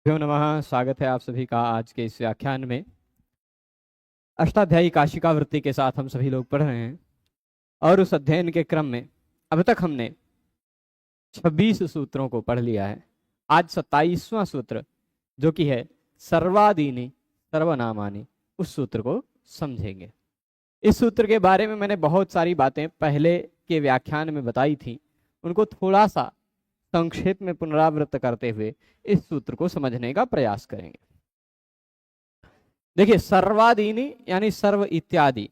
भ्यो नमः। स्वागत है आप सभी का आज के इस व्याख्यान में। अष्टाध्यायी काशिका वृत्ति के साथ हम सभी लोग पढ़ रहे हैं और उस अध्ययन के क्रम में अब तक हमने 26 सूत्रों को पढ़ लिया है। आज 27वां सूत्र जो कि है सर्वादीनि सर्वनामानि, उस सूत्र को समझेंगे। इस सूत्र के बारे में मैंने बहुत सारी बातें पहले के व्याख्यान में बताई थी, उनको थोड़ा सा संक्षेप में पुनरावृत्त करते हुए इस सूत्र को समझने का प्रयास करेंगे। देखिए, सर्वादीनि यानी सर्व इत्यादि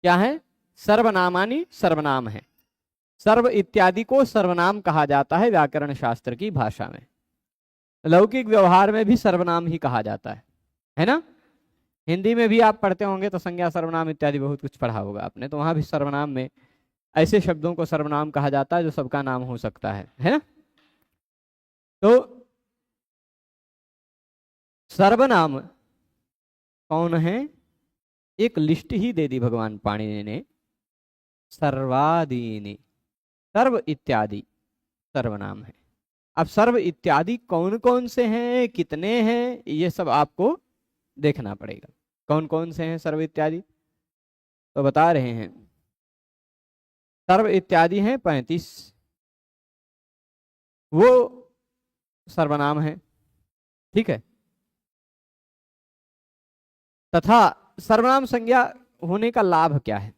क्या है? सर्वनामानि सर्वनाम है। सर्व इत्यादि को सर्वनाम कहा जाता है व्याकरण शास्त्र की भाषा में। लौकिक व्यवहार में भी सर्वनाम ही कहा जाता है ना? हिंदी में भी आप पढ़ते होंगे तो संज्ञा सर्वनाम इत्यादि बहुत कुछ पढ़ा होगा आपने, तो वहां भी सर्वनाम में ऐसे शब्दों को सर्वनाम कहा जाता है जो सबका नाम हो सकता है ना? तो सर्वनाम कौन है? एक लिस्ट ही दे दी भगवान पाणिनि ने। सर्वादीनि, सर्व इत्यादि सर्वनाम है। अब सर्व इत्यादि कौन कौन से हैं, कितने हैं, ये सब आपको देखना पड़ेगा। कौन कौन से हैं सर्व इत्यादि? तो बता रहे हैं, सर्व इत्यादि हैं 35। वो सर्वनाम है, ठीक है। तथा सर्वनाम संज्ञा होने का लाभ क्या है?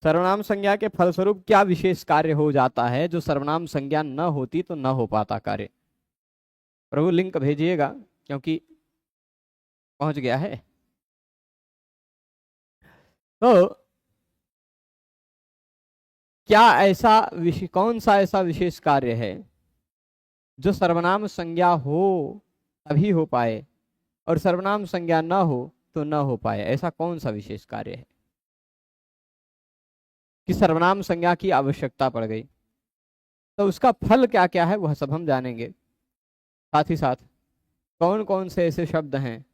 सर्वनाम संज्ञा के फलस्वरूप क्या विशेष कार्य हो जाता है जो सर्वनाम संज्ञा न होती तो न हो पाता कार्य? प्रभु लिंक भेजिएगा क्योंकि पहुंच गया है। तो क्या ऐसा कौन सा ऐसा विशेष कार्य है जो सर्वनाम संज्ञा हो तभी हो पाए और सर्वनाम संज्ञा न हो तो न हो पाए? ऐसा कौन सा विशेष कार्य है कि सर्वनाम संज्ञा की आवश्यकता पड़ गई? तो उसका फल क्या क्या है वह सब हम जानेंगे। साथ ही साथ कौन कौन से ऐसे शब्द हैं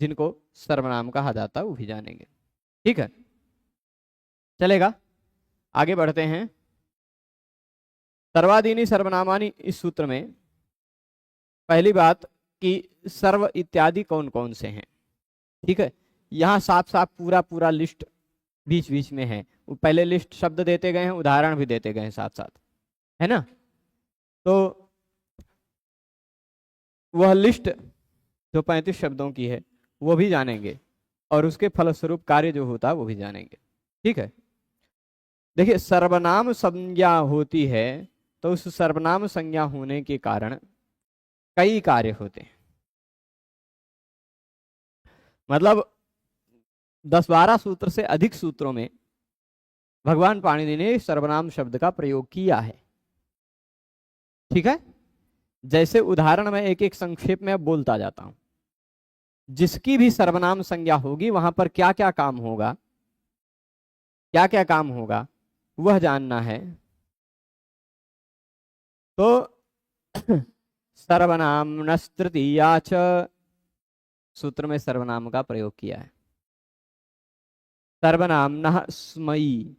जिनको सर्वनाम कहा जाता है वो भी जानेंगे। ठीक है, चलेगा? आगे बढ़ते हैं। सर्वादीनि सर्वनामानि, इस सूत्र में पहली बात कि सर्व इत्यादि कौन कौन से हैं। ठीक है, यहाँ साफ साफ पूरा पूरा लिस्ट बीच बीच में है। पहले लिस्ट शब्द देते गए हैं, उदाहरण भी देते गए हैं साथ साथ, है ना? तो वह लिस्ट जो 35 शब्दों की है वो भी जानेंगे और उसके फलस्वरूप कार्य जो होता है वो भी जानेंगे। ठीक है, देखिए, सर्वनाम संज्ञा होती है तो उस सर्वनाम संज्ञा होने के कारण कई कार्य होते हैं। मतलब 10-12 सूत्र से अधिक सूत्रों में भगवान पाणिनि ने सर्वनाम शब्द का प्रयोग किया है। ठीक है, जैसे उदाहरण में एक एक संक्षेप में अब बोलता जाता हूं। जिसकी भी सर्वनाम संज्ञा होगी वहां पर क्या क्या काम होगा, क्या क्या काम होगा वह जानना है। तो सर्वनाम तृतीया च, सूत्र में सर्वनाम का प्रयोग किया है। सर्वनामनः स्मयी,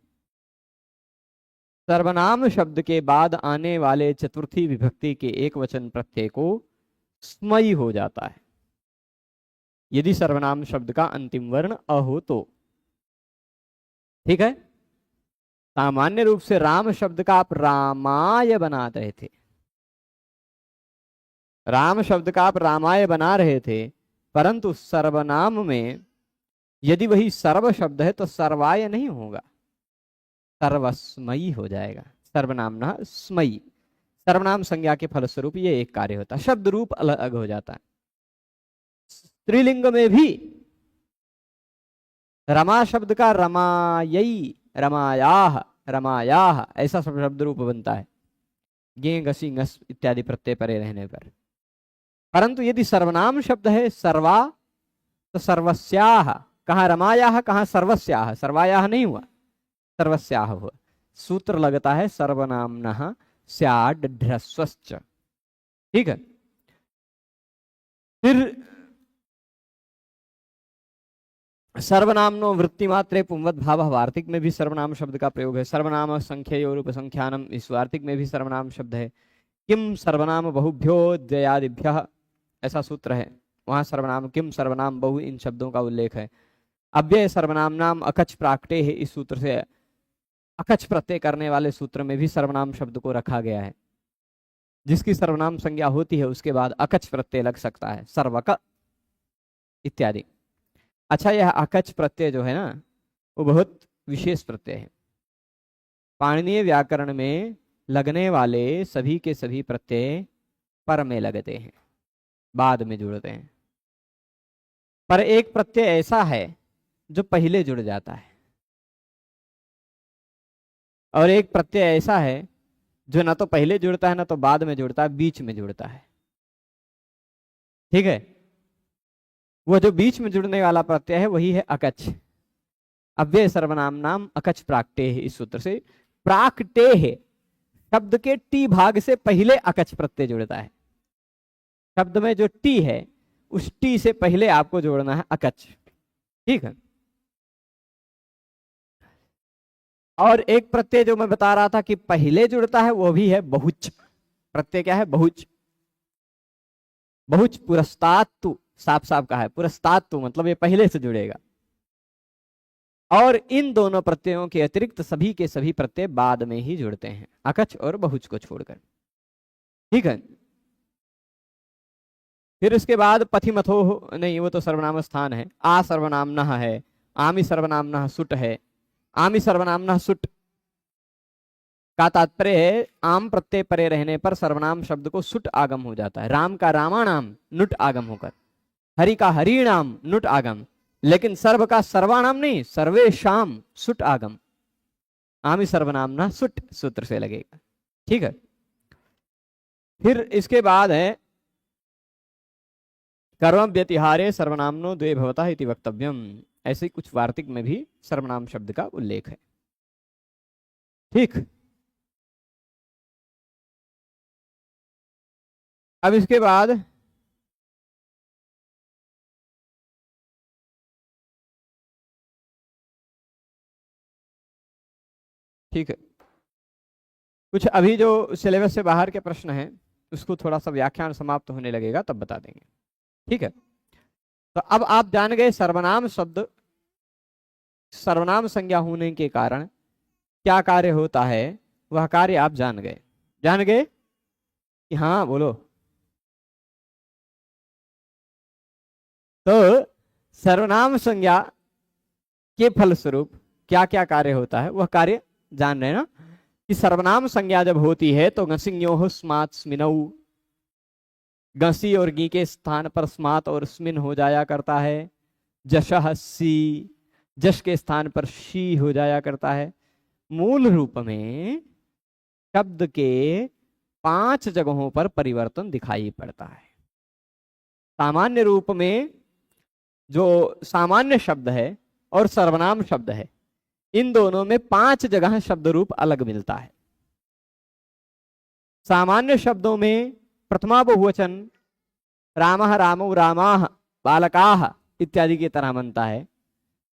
सर्वनाम शब्द के बाद आने वाले चतुर्थी विभक्ति के एक वचन प्रत्यय को स्मयी हो जाता है यदि सर्वनाम शब्द का अंतिम वर्ण अ हो तो। ठीक है, सामान्य रूप से राम शब्द का आप रामाय बना रहे थे, राम शब्द का आप रामाय बना रहे थे, परंतु सर्वनाम में यदि वही सर्व शब्द है तो सर्वाय नहीं होगा, सर्वस्मयी हो जाएगा। सर्वनामनः स्मयी, सर्वनाम संज्ञा के फलस्वरूप ये एक कार्य होता है, शब्द रूप अलग हो जाता है। स्त्रीलिंग में भी रमा शब्द का रमायई, रमायाह, रमायाह ऐसा शब्द रूप बनता है, गे गसी गस इत्यादि प्रत्यय परे रहने पर। परंतु यदि सर्वनाम शब्द है सर्वा तो सर्वस्याह, कहाँ रमायाह कहाँ सर्वस्याह, सर्वायाह नहीं हुआ, सर्वस्याह हुआ। सूत्र लगता है सर्वनामनः स्याद्ध्रस्वश्च। ठीक है, फिर सर्वनामनो वृत्ति मात्रे पुंवत भाव, वार्तिक में भी सर्वनाम शब्द का प्रयोग है। सर्वनाम संख्या और उपसंख्यानम, इस वार्तिक में भी सर्वनाम शब्द है। किम सर्वनाम बहुभ्यो जयादिभ्य, ऐसा सूत्र है, वहां सर्वनाम किम सर्वनाम बहु इन शब्दों का उल्लेख है। अव्यय सर्वनाम नाम अकच प्राकटे है, इस सूत्र से अकच प्रत्यय करने वाले सूत्र में भी सर्वनाम शब्द को रखा गया है। जिसकी सर्वनाम संज्ञा होती है उसके बाद अकच प्रत्यय लग सकता है, सर्वक इत्यादि। अच्छा, यह अकच प्रत्यय जो है ना, वो बहुत विशेष प्रत्यय है। पाणिनीय व्याकरण में लगने वाले सभी के सभी प्रत्यय पर में लगते हैं, बाद में जुड़ते हैं। पर एक प्रत्यय ऐसा है जो पहले जुड़ जाता है, और एक प्रत्यय ऐसा है जो ना तो पहले जुड़ता है ना तो बाद में जुड़ता है, बीच में जुड़ता है। ठीक है, वो जो बीच में जुड़ने वाला प्रत्यय है वही है अकच। अव्यय सर्वनाम नाम अकच प्राकटे है, इस सूत्र से प्राकटे है शब्द के टी भाग से पहले अकच प्रत्यय जुड़ता है। शब्द में जो टी है उस टी से पहले आपको जोड़ना है अकच। ठीक है, और एक प्रत्यय जो मैं बता रहा था कि पहले जुड़ता है वो भी है बहुच प्रत्यय। क्या है? बहुच। बहुच पुरस्तात्तु, साफ साफ कहा है पुरस्तात्तु, मतलब ये पहले से जुड़ेगा। और इन दोनों प्रत्ययों के अतिरिक्त सभी के सभी प्रत्यय बाद में ही जुड़ते हैं, अकच और बहुच को छोड़कर। ठीक है, फिर इसके बाद पथिमथो, नहीं वो तो सर्वनाम स्थान है। आ सर्वनाम है, आमी सर्वनाम सुट है। आमी सर्वनाम सुट का तात्पर्य है आम प्रत्यय परे रहने पर सर्वनाम शब्द को सुट आगम हो जाता है। राम का रामानाम नुट आगम होकर, हरि का हरिणाम नुट आगम, लेकिन सर्व का सर्वाणाम नहीं, सर्वेशाम सुट आगम। आमी सर्वनाम सुट सूत्र से लगेगा। ठीक है, फिर इसके बाद है कर्म व्यतिहारे सर्वनामनो द्वे भवता इति वक्तव्यम। ऐसे कुछ वार्तिक में भी सर्वनाम शब्द का उल्लेख है। ठीक, अब इसके बाद ठीक है, कुछ अभी जो सिलेबस से बाहर के प्रश्न हैं उसको थोड़ा सा व्याख्यान समाप्त होने लगेगा तब बता देंगे। ठीक है, तो अब आप जान गए सर्वनाम शब्द सर्वनाम संज्ञा होने के कारण क्या कार्य होता है, वह कार्य आप जान गए। जान गए कि हाँ बोलो। तो सर्वनाम संज्ञा के फलस्वरूप क्या क्या कार्य होता है वह कार्य जान रहे ना, कि सर्वनाम संज्ञा जब होती है तो गसिंयो स्मात् स्मिनऊ, गसी और गी के स्थान पर स्मात और स्मिन हो जाया करता है। जशः सी, जश के स्थान पर शी हो जाया करता है। मूल रूप में शब्द के 5 जगहों पर परिवर्तन दिखाई पड़ता है। सामान्य रूप में जो सामान्य शब्द है और सर्वनाम शब्द है, इन दोनों में 5 जगह शब्द रूप अलग मिलता है। सामान्य शब्दों में प्रथमा बहुवचन रामः रामौ रामाः बालकाः इत्यादि की तरह बनता है,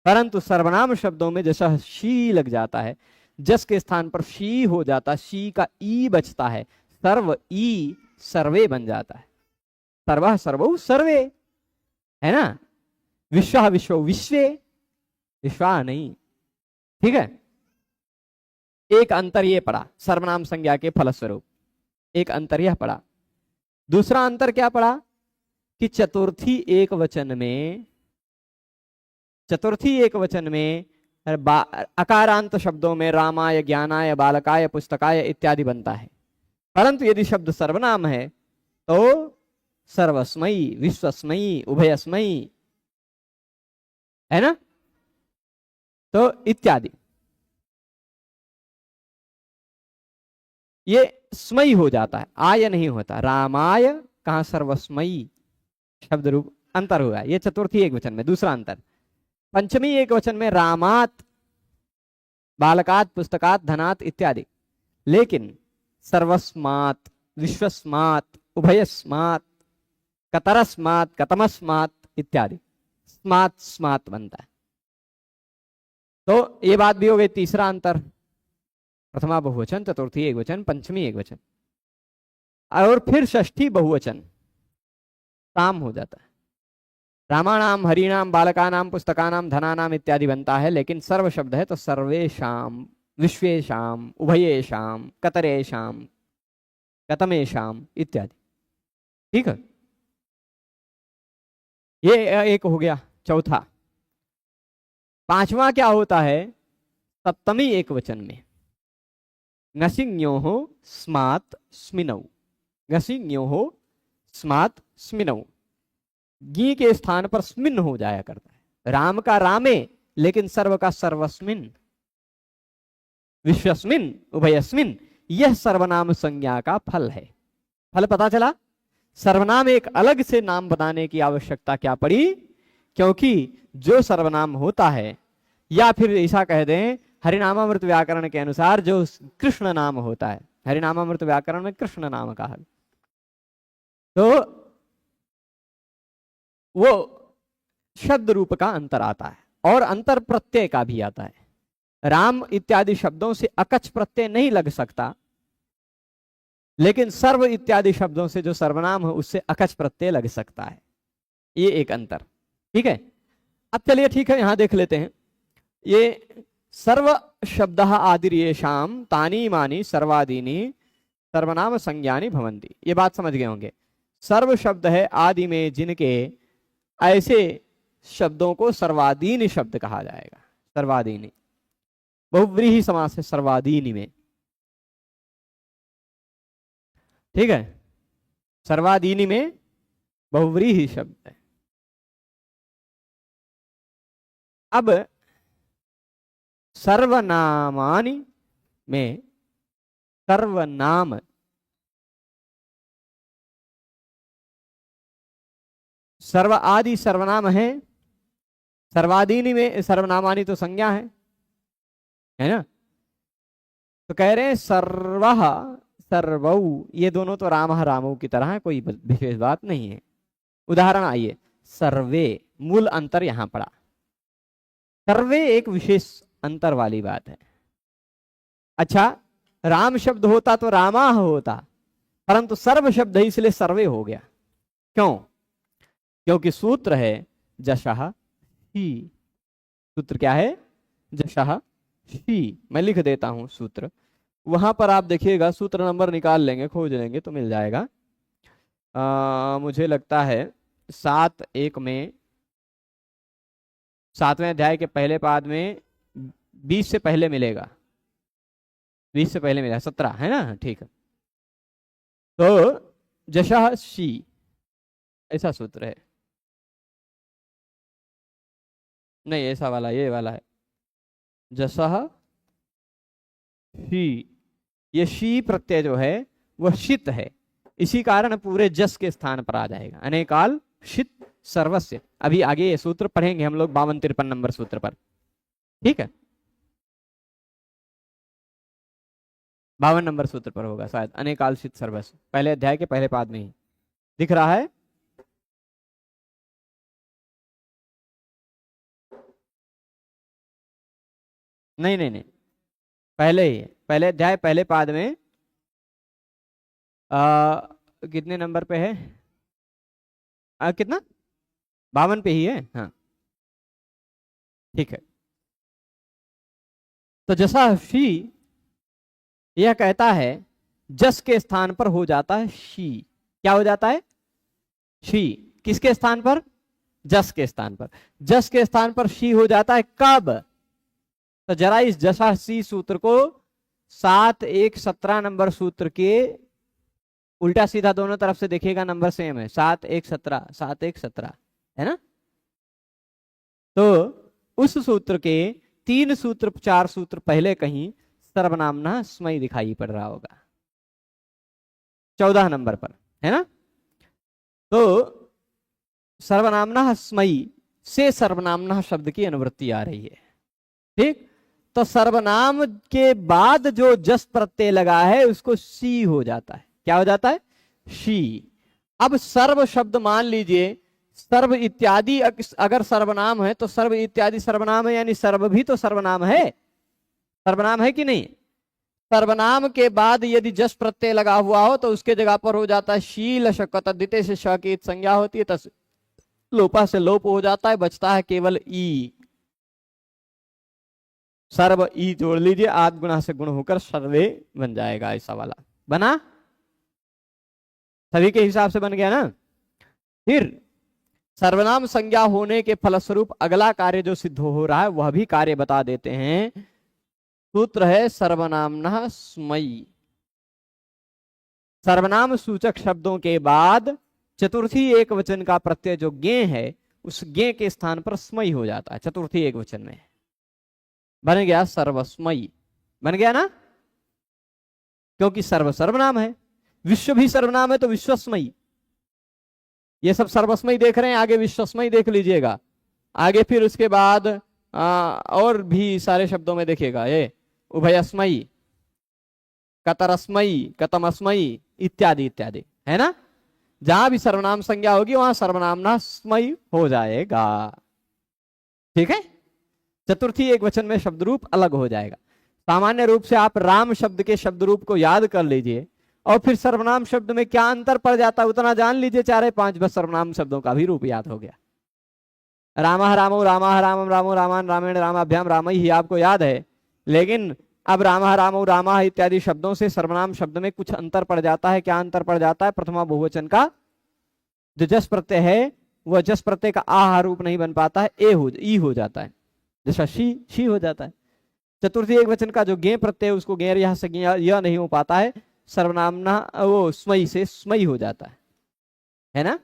परंतु सर्वनाम शब्दों में जैसा शी लग जाता है, जस के स्थान पर शी हो जाता, शी का ई बचता है, सर्व ई सर्वे बन जाता है। सर्वः सर्वौ सर्वे, है ना। विश्वः विश्वौ विश्वे, विश्वा नहीं। ठीक है, एक अंतर ये पड़ा सर्वनाम संज्ञा के फलस्वरूप, एक अंतर यह पड़ा। दूसरा अंतर क्या पड़ा कि चतुर्थी एक वचन में अकारांत शब्दों में रामाय ज्ञानाय बालकाय पुस्तकाय इत्यादि बनता है, परंतु यदि शब्द सर्वनाम है तो सर्वस्मयी विश्वस्मयी उभयस्मयी, है ना, तो इत्यादि ये स्मयी हो जाता है, आय नहीं होता। रामाय कहां सर्वस्मयी शब्द रूप, अंतर हुआ। ये चतुर्थी एक वचन में। दूसरा अंतर पंचमी एक वचन में रामात बालकात पुस्तकात धनात इत्यादि, लेकिन सर्वस्मात विश्वस्मात उभयस्मात कतरस्मात कतमस्मात इत्यादि स्मात स्मात बनता है। तो ये बात भी हो गई। तीसरा अंतर प्रथमा बहुवचन, चतुर्थी एक वचन, पंचमी एक वचन। और फिर षष्ठी बहुवचन ताम हो जाता है। रामाणाम, हरिणाम, बालकानाम, पुस्तकानाम, धनानाम इत्यादि बनता है, लेकिन सर्व शब्द है तो सर्वेशाम, विश्वेशाम, उभयेशाम, कतरेशाम, कतमेशाम इत्यादि। ठीक है, ये एक हो गया। चौथा, पांचवा क्या होता है? सप्तमी एक वचन में नसिंज्ञो स्मात् स्मिनौ, नसिंज्ञो स्मात् स्मिनौ, गी के स्थान पर स्मिन हो जाया करता है। राम का रामे, लेकिन सर्व का सर्वस्मिन, विश्वस्मिन, उभयस्मिन, यह सर्वनाम संज्ञा का फल है। फल पता चला? सर्वनाम एक अलग से नाम बनाने की आवश्यकता क्या पड़ी? क्योंकि जो सर्वनाम होता है, या फिर ऐसा कह दें हरिनामामृत व्याकरण के अनुसार जो कृष्ण नाम होता है, हरिनामामृत व्याकरण में कृष्ण नाम कहा, तो वो शब्द रूप का अंतर आता है और अंतर प्रत्यय का भी आता है। राम इत्यादि शब्दों से अकच प्रत्यय नहीं लग सकता, लेकिन सर्व इत्यादि शब्दों से जो सर्वनाम है उससे अकच प्रत्यय लग सकता है। ये एक अंतर। ठीक है, अब चलिए ठीक है, यहां देख लेते हैं। ये सर्व शब्द आदिर्येषाम तानी मानी सर्वादीनी सर्वनाम संज्ञानी भवन्ति, ये बात समझ गए होंगे। सर्व शब्द है आदि में जिनके, ऐसे शब्दों को सर्वादीनी शब्द कहा जाएगा। सर्वादीनी बहुव्रीहि समास है सर्वादीनी में। ठीक है, सर्वादीनी में बहुव्रीहि शब्द है। अब सर्वनामानि में सर्वनाम, सर्व आदि सर्वनाम है, सर्वादीनी में सर्वनामानि तो संज्ञा है ना। तो कह रहे हैं सर्वः सर्वौ, ये दोनों तो रामः रामौ की तरह है, कोई विशेष बात नहीं है। उदाहरण आइए, सर्वे, मूल अंतर यहां पड़ा। सर्वे एक विशेष अंतर वाली बात है। अच्छा, राम शब्द होता तो रामाह होता, परंतु सर्व शब्द है इसलिए सर्वे हो गया। क्यों? क्योंकि सूत्र है जशः ही। सूत्र क्या है? जशः ही। मैं लिख देता हूं सूत्र, वहां पर आप देखिएगा, सूत्र नंबर निकाल लेंगे, खोज लेंगे तो मिल जाएगा। मुझे लगता है 7.1 में, 7वें अध्याय के पहले पाद में 20 से पहले मिलेगा, 20 से पहले मिलेगा, 17 है ना। ठीक है, तो जशः शी ऐसा सूत्र है, नहीं ऐसा वाला, ये वाला है जशः शी। ये शी प्रत्यय जो है वह शित है, इसी कारण पूरे जस के स्थान पर आ जाएगा। अनेकाल शित सर्वस्य। अभी आगे ये सूत्र पढ़ेंगे हम लोग 52-53 नंबर सूत्र पर। ठीक है, 52 नंबर सूत्र पर होगा शायद, अनेकाल शित सर्वस्य, पहले अध्याय के पहले पाद में ही दिख रहा है। नहीं नहीं नहीं, पहले ही है, पहले अध्याय पहले पाद में। कितने नंबर पे है? कितना? 52 पे ही है। हाँ ठीक है, तो जैसा शी यह कहता है जस के स्थान पर हो जाता है शी। क्या हो जाता है? शी। किसके स्थान पर? जस के स्थान पर। जस के स्थान पर शी हो जाता है कब? तो जरा इस जसा सी सूत्र को 7-1-17 नंबर सूत्र के उल्टा सीधा दोनों तरफ से देखिएगा, नंबर सेम है, 7-1-17, 7-1-17 है ना। तो उस सूत्र के 3 सूत्र 4 सूत्र पहले कहीं सर्वनामना स्मयी दिखाई पड़ रहा होगा, 14 नंबर पर है ना। तो सर्वनामना स्मयी से सर्वनामना शब्द की अनुवृत्ति आ रही है। ठीक, तो सर्वनाम के बाद जो जस प्रत्यय लगा है उसको सी हो जाता है। क्या हो जाता है? शी। अब सर्व शब्द मान लीजिए, सर्व इत्यादि अगर सर्वनाम है तो सर्व इत्यादि सर्वनाम है, यानी सर्व भी तो सर्वनाम है। सर्वनाम है कि नहीं? सर्वनाम के बाद यदि जस प्रत्यय लगा हुआ हो तो उसके जगह पर हो जाता है शील शक, तद्धिते से श की संज्ञा होती है, तस लोपा से लोप हो जाता है, बचता है केवल ई। सर्व ई जोड़ लीजिए, आद गुणा से गुण होकर सर्वे बन जाएगा, ऐसा वाला बना, सभी के हिसाब से बन गया ना। फिर सर्वनाम संज्ञा होने के फलस्वरूप अगला कार्य जो सिद्ध हो रहा है वह भी कार्य बता देते हैं। सूत्र है सर्वनामनः स्मयी। सर्वनाम सूचक शब्दों के बाद चतुर्थी एक वचन का प्रत्यय जो गे है उस गे के स्थान पर स्मयी हो जाता है, चतुर्थी एक वचन में बन गया सर्वस्मयी, बन गया ना, क्योंकि सर्व सर्वनाम है, विश्व भी सर्वनाम है तो विश्वस्मयी। ये सब सर्वस्मयी देख रहे हैं, आगे विश्वस्मयी देख लीजिएगा, आगे फिर उसके बाद और भी सारे शब्दों में देखिएगा, ये उभयस्मयी, कतरस्मयी, कतमस्मयी इत्यादि इत्यादि, है ना। जहां भी सर्वनाम संज्ञा होगी वहां सर्वनामना स्मयी हो जाएगा, ठीक है। चतुर्थी एक वचन में शब्द रूप अलग हो जाएगा। सामान्य रूप से आप राम शब्द के शब्द रूप को याद कर लीजिए और फिर सर्वनाम शब्द में क्या अंतर पड़ जाता है उतना जान लीजिए, 4-5 बस सर्वनाम शब्दों का भी रूप याद हो गया। रामः रामो, रामः रामम, रामो रामान, रामेण रामाभ्याम, रामई ही आपको याद है, लेकिन अब रामः रामो, रामः इत्यादि शब्दों से सर्वनाम शब्द में कुछ अंतर पड़ जाता है। क्या अंतर पड़ जाता है? प्रथमा बहुवचन का जो जस प्रत्यय है वह जस प्रत्यय का आह रूप नहीं बन पाता है, ई हो जाता है, जैसा शी हो जाता है। चतुर्थी एक वचन का जो गे प्रत्यय उसको गेर यह से यह नहीं हो पाता है, सर्वनामना वो स्मयी से स्मयी हो जाता है ना।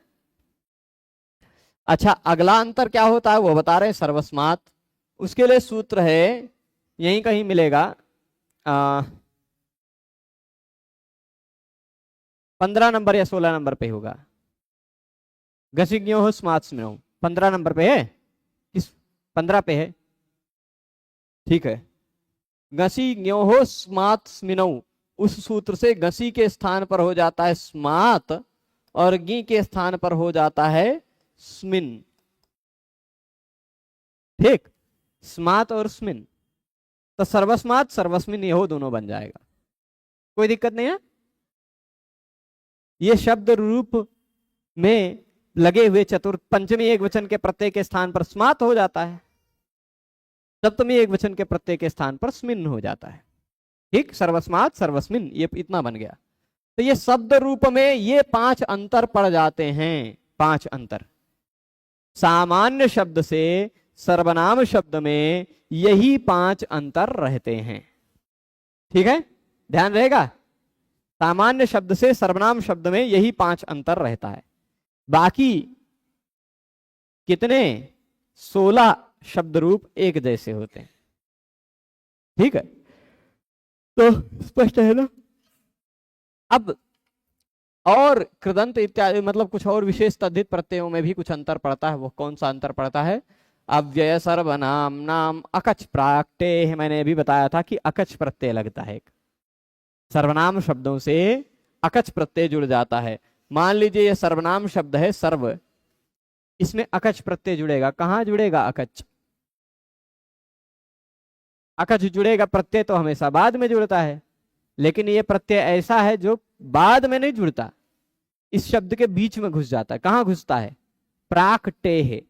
अच्छा, अगला अंतर क्या होता है वो बता रहे हैं, सर्वस्मात। उसके लिए सूत्र है, यहीं कहीं मिलेगा, 15 नंबर या 16 नंबर पे होगा। गसिज्ञो हो स्मात स्मिनौ, 15 नंबर पे है, इस 15 पे है, ठीक है। गसिज्ञो हो स्मात स्मिनौ, उस सूत्र से गसी के स्थान पर हो जाता है स्मात और गी के स्थान पर हो जाता है स्मिन, ठीक, स्मात और स्मिन। तो सर्वस्मात सर्वस्मिन ये हो दोनों बन जाएगा, कोई दिक्कत नहीं है। ये शब्द रूप में लगे हुए चतुर्थ पंचमी एक वचन के प्रत्यय के स्थान पर स्मात हो जाता है, सप्तमी एक वचन के प्रत्यय के स्थान पर स्मिन हो जाता है, ठीक। सर्वस्मात सर्वस्मिन ये इतना बन गया। तो ये शब्द रूप में ये 5 अंतर पड़ जाते हैं, 5 अंतर। सामान्य शब्द से सर्वनाम शब्द में यही 5 अंतर रहते हैं, ठीक है, ध्यान रहेगा। सामान्य शब्द से सर्वनाम शब्द में यही 5 अंतर रहता है। बाकी कितने 16 शब्द रूप एक जैसे होते हैं, ठीक है। तो स्पष्ट है ना। अब और कृदंत इत्यादि मतलब कुछ और विशेष तद्धित प्रत्ययों में भी कुछ अंतर पड़ता है। वो कौन सा अंतर पड़ता है? अव्यय सर्वनाम नाम अकच प्राक्टे, मैंने भी बताया था कि अकच प्रत्यय लगता है, सर्वनाम शब्दों से अकच प्रत्यय जुड़ जाता है। मान लीजिए ये सर्वनाम शब्द है सर्व, इसमें अकच प्रत्यय जुड़ेगा। कहां जुड़ेगा? अकच। अकच जुड़ेगा, प्रत्यय तो हमेशा बाद में जुड़ता है, लेकिन ये प्रत्यय ऐसा है जो बाद में नहीं जुड़ता, इस शब्द के बीच में घुस जाता है। कहां घुसता है? प्राक टे है,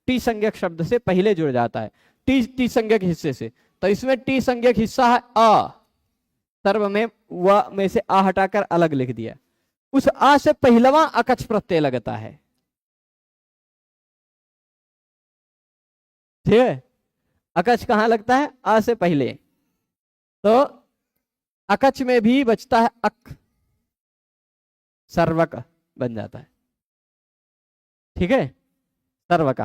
टी संज्ञक शब्द से पहले जुड़ जाता है, टी संज्ञक हिस्से से। तो इसमें टी संज्ञक हिस्सा है अ, सर्व में व में से आ हटाकर अलग लिख दिया, उस आ से पहलवा अकच प्रत्यय लगता है, ठीक है। अकच कहां लगता है? आ से पहले। तो अकच में भी बचता है अक, सर्वक बन जाता है, ठीक है, सर्वक।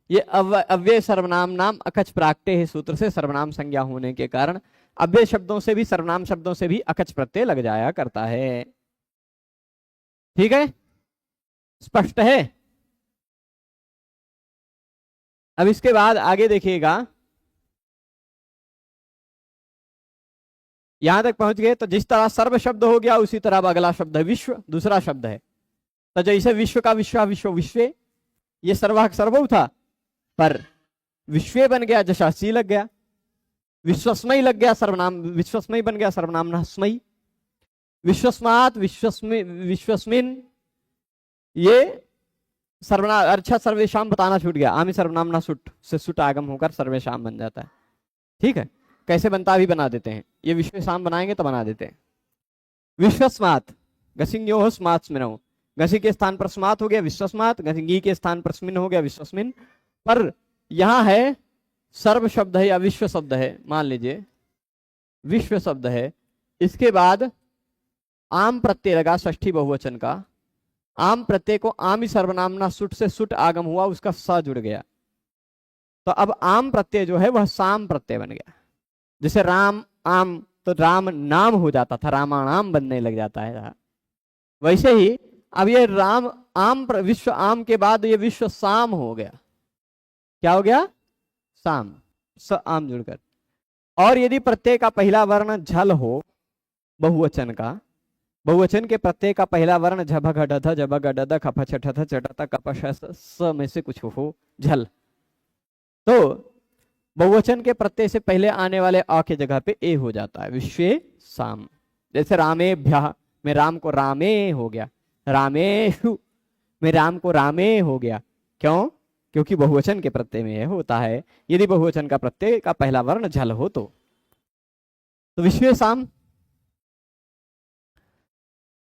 ये अव्यय सर्वनाम नाम अकच प्राक्टे है सूत्र से सर्वनाम संज्ञा होने के कारण अव्यय शब्दों से भी सर्वनाम शब्दों से भी अकच प्रत्यय लग जाया करता है, ठीक है, स्पष्ट है। अब इसके बाद आगे देखिएगा, यहां तक पहुंच गए। तो जिस तरह सर्व शब्द हो गया उसी तरह अब अगला शब्द है विश्व, दूसरा शब्द है। तो जैसे विश्व का विश्व, विश्व विश्वे, ये सर्वाक सर्वौ था, पर विश्वे बन गया, जशा सी लग गया, विश्वस्मयी लग गया सर्वनाम, विश्वस्मयी बन गया सर्वनाम नस्मयी। विश्वस्मात, विश्वस्मिन, ये सर्वनाम। अच्छा, सर्वेशाम बताना छूट गया। आमी सर्वनाम ना सुट से सुट आगम होकर सर्वेशाम बन जाता है। ठीक है, कैसे बनता भी बना देते हैं। ये विश्वेशाम बनाएंगे तो बना देते हैं। विश्वस्मात, घसिंग स्मात स्मिनौ, घसी के स्थान पर स्मात हो गया विश्वस्मात, घसिंगी के स्थान पर स्मिन हो गया विश्वस्मिन। पर यहां है सर्व शब्द है या विश्व शब्द है, मान लीजिए विश्व शब्द है, इसके बाद आम प्रत्यय लगा षष्ठी बहुवचन का। आम प्रत्यय को आमी सर्वनामना सुट से सुट आगम हुआ, उसका स जुड़ गया, तो अब आम प्रत्यय जो है वह साम प्रत्यय बन गया। जैसे राम आम, तो राम नाम हो जाता था, रामाणाम बनने लग जाता है। वैसे ही अब ये राम आम विश्व आम के बाद ये विश्व साम हो गया। क्या हो गया? साम, स आम जुड़कर। और यदि प्रत्यय का पहला वर्ण झल हो, बहुवचन का, बहुवचन के प्रत्यय का पहला वर्ण झभ घ ढ जब गड द खप छठ थ चट त कप श स में से कुछ हो, झल, तो बहुवचन के प्रत्यय से पहले आने वाले अ के जगह पे ए हो जाता है, विश्वे साम। जैसे रामेभ्यः में राम को रामे हो गया, रामेषु में राम को रामे हो गया। क्यों? क्योंकि बहुवचन के प्रत्यय में यह होता है। यदि बहुवचन का प्रत्यय का पहला वर्ण झल हो तो विश्वे साम।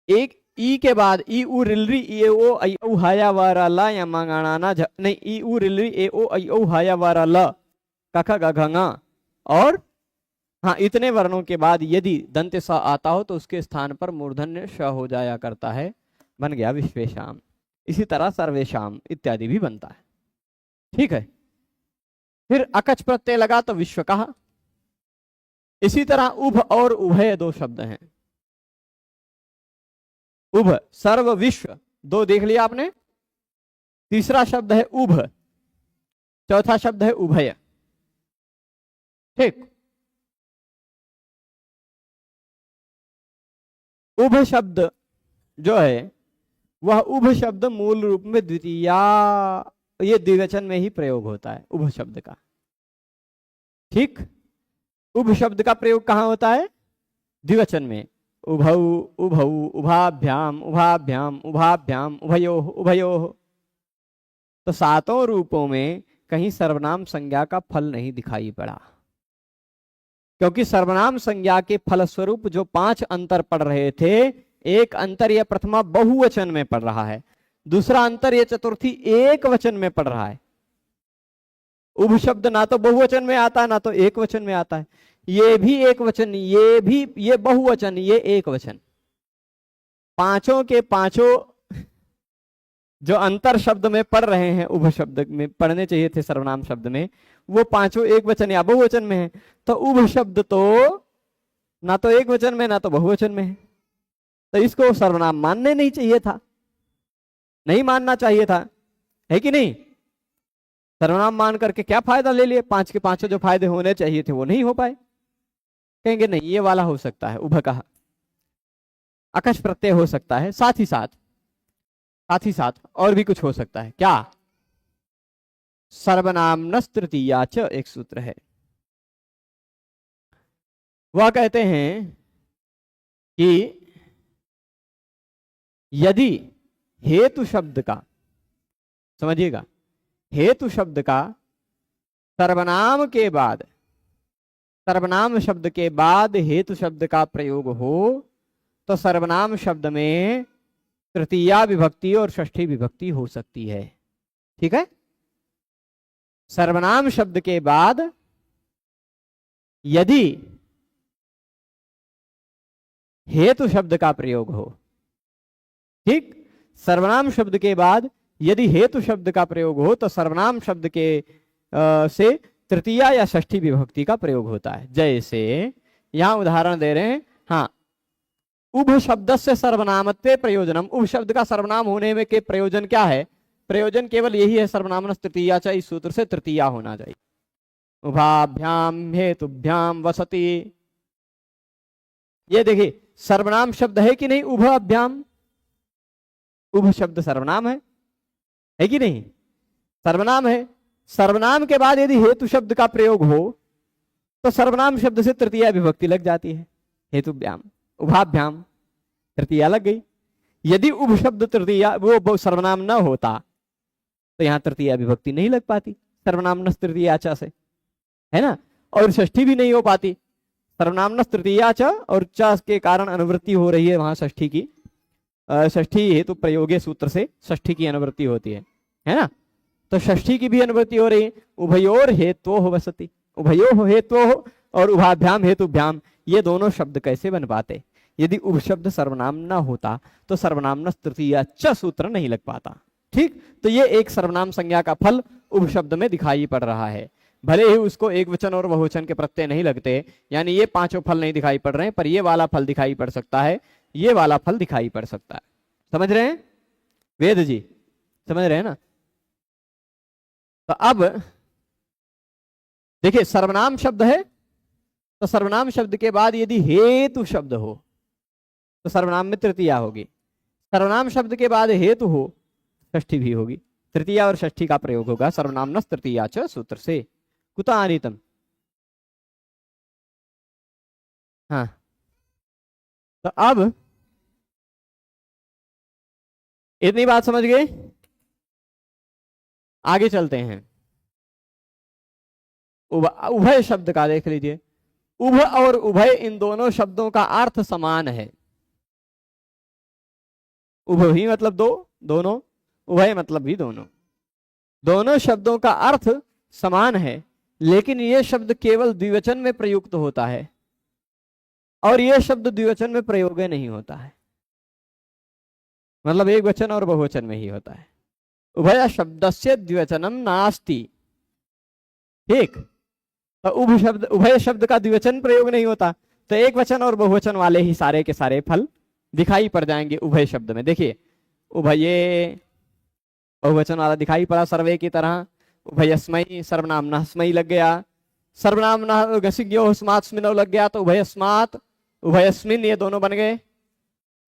एक ई के बाद ई उ रिलरी ए ओ आई औ हाया वारा ला या मांगाना नहीं, ई उ रिलरी ए ओ आई औ हाया वारा ल कखा गघंगा। और हाँ, इतने वर्णों के बाद यदि दंत स आता हो तो उसके स्थान पर मूर्धन्य श हो जाया करता है, बन गया विश्वेशाम। इसी तरह सर्वेशाम इत्यादि भी बनता है। ठीक है, फिर अकच प्रत्यय लगा तो विश्व कहा। इसी तरह उभ और उभय दो शब्द हैं। उभ, सर्व विश्व, दो देख लिया आपने। तीसरा शब्द है उभ, चौथा शब्द है उभय। ठीक, उभ शब्द जो है वह उभ शब्द मूल रूप में द्वितीया, ये द्विवचन में ही प्रयोग होता है उभ शब्द का। ठीक, उभ शब्द का प्रयोग कहां होता है? द्विवचन में। उभौ, उभौ, उभाभ्याम, उभाभ्याम, उभाभ्याम, उभयोः, उभयोः। तो सातों रूपों में कहीं सर्वनाम संज्ञा का फल नहीं दिखाई पड़ा, क्योंकि सर्वनाम संज्ञा के फलस्वरूप जो 5 अंतर पड़ रहे थे, एक अंतर यह प्रथमा बहुवचन में पड़ रहा है, दूसरा अंतर यह चतुर्थी एक वचन में पड़ रहा है। उभ शब्द ना तो बहुवचन में आता है ना तो एक वचन में आता है। ये भी एक वचन, ये भी, ये बहुवचन, ये एक वचन। पांचों के पांचों जो अंतर शब्द में पढ़ रहे हैं, उभ शब्द में पढ़ने चाहिए थे सर्वनाम शब्द में, वो पांचों एक वचन या बहुवचन में है। तो उभ शब्द तो ना तो एक वचन में ना तो बहुवचन में है, तो इसको सर्वनाम मानने नहीं चाहिए था, नहीं मानना चाहिए था, है कि नहीं? सर्वनाम मान करके क्या फायदा ले लिए? 5 के 5 जो फायदे होने चाहिए थे वो नहीं हो पाए। कहेंगे नहीं, ये वाला हो सकता है उभ कहा, अकश प्रत्यय हो सकता है, साथ ही साथ और भी कुछ हो सकता है। क्या? सर्वनामनस् तृतीया च एक सूत्र है, वह कहते हैं कि यदि हेतु शब्द का, समझिएगा, हेतु शब्द का सर्वनाम के बाद, सर्वनाम शब्द के बाद हेतु शब्द का प्रयोग हो तो सर्वनाम शब्द में तृतीया विभक्ति और षष्ठी विभक्ति हो सकती है। ठीक है, सर्वनाम शब्द के बाद यदि हेतु शब्द का प्रयोग हो, ठीक, सर्वनाम शब्द के बाद यदि हेतु शब्द का प्रयोग हो तो सर्वनाम शब्द के से तृतीया या षष्ठी विभक्ति का प्रयोग होता है। जैसे यहां उदाहरण दे रहे हैं, हाँ, उभ शब्द से सर्वनामत्वे प्रयोजनम, उभ शब्द का सर्वनाम होने में के प्रयोजन क्या है? प्रयोजन केवल यही है, सर्वनामनस् तृतीया च, इस सूत्र से तृतीया होना चाहिए। उभाभ्याम हेतुभ्याम वसति, ये देखिए सर्वनाम शब्द है कि नहीं? उभाभ्याम, उभ शब्द सर्वनाम है कि नहीं? सर्वनाम है। सर्वनाम के बाद यदि हेतु शब्द का प्रयोग हो तो सर्वनाम शब्द से तृतीया विभक्ति लग जाती है, हेतुभ्याम उभाभ्याम तृतीया लग गई। यदि उभ शब्द तृतीया वो सर्वनाम न होता तो यहाँ तृतीया विभक्ति नहीं लग पाती, सर्वनाम तृतीया च से, है ना। और षष्ठी भी नहीं हो पाती, सर्वनाम तृतीया च और च के कारण अनुवृत्ति हो रही है वहां षष्ठी की, षष्ठी हेतु प्रयोगे सूत्र से षष्ठी की अनुवृत्ति होती है ना। तो षष्ठी की भी अनुवृत्ति हो रही है। उभयोर हेत्वो हो वसति, उभयो हेत्वो हो और उभाभ्याम हेतुभ्याम, ये दोनों शब्द कैसे बन पाते? यदि उभ शब्द सर्वनाम न होता तो सर्वनाम तृतीया च सूत्र नहीं लग पाता। ठीक, तो ये एक सर्वनाम संज्ञा का फल उभ शब्द में दिखाई पड़ रहा है। भले ही उसको एक वचन और बहुवचन के प्रत्यय नहीं लगते, यानी ये पांचों फल नहीं दिखाई पड़ रहे हैं, पर ये वाला फल दिखाई पड़ सकता है, ये वाला फल दिखाई पड़ सकता है। समझ रहे हैं वेद जी? समझ रहे हैं ना? तो अब देखिए, सर्वनाम शब्द है तो सर्वनाम शब्द के बाद यदि हेतु शब्द हो तो सर्वनाम में तृतीया होगी, सर्वनाम शब्द के बाद हेतु हो षष्ठी भी होगी, तृतीया और षष्ठी का प्रयोग होगा सर्वनाम तृतीया च सूत्र से। कुता आनीतम, हाँ। तो अब इतनी बात समझ गए, आगे चलते हैं। उभय शब्द का देख लीजिए, उभ और उभय इन दोनों शब्दों का अर्थ समान है। उभ भी मतलब दो, दोनों, उभय मतलब भी दोनों, दोनों शब्दों का अर्थ समान है, लेकिन यह शब्द केवल द्विवचन में प्रयुक्त होता है और यह शब्द द्विवचन में प्रयोग नहीं होता है, मतलब एक वचन और बहुवचन में ही होता है। उभय शब्दस्य द्विवचनम नास्ति, ठीक। तो उभय शब्द का द्विवचन प्रयोग नहीं होता, तो एक वचन और बहुवचन वाले ही सारे के सारे फल दिखाई पड़ जाएंगे उभय शब्द में। देखिए, उभये बहुवचन वाला दिखाई पड़ा सर्वे की तरह, उभयस्मयी सर्वनाम नस्मयी लग गया, सर्वनाम नस्मिनो लग गया तो उभयस्मात् उभयस्मिन ये दोनों बन गए।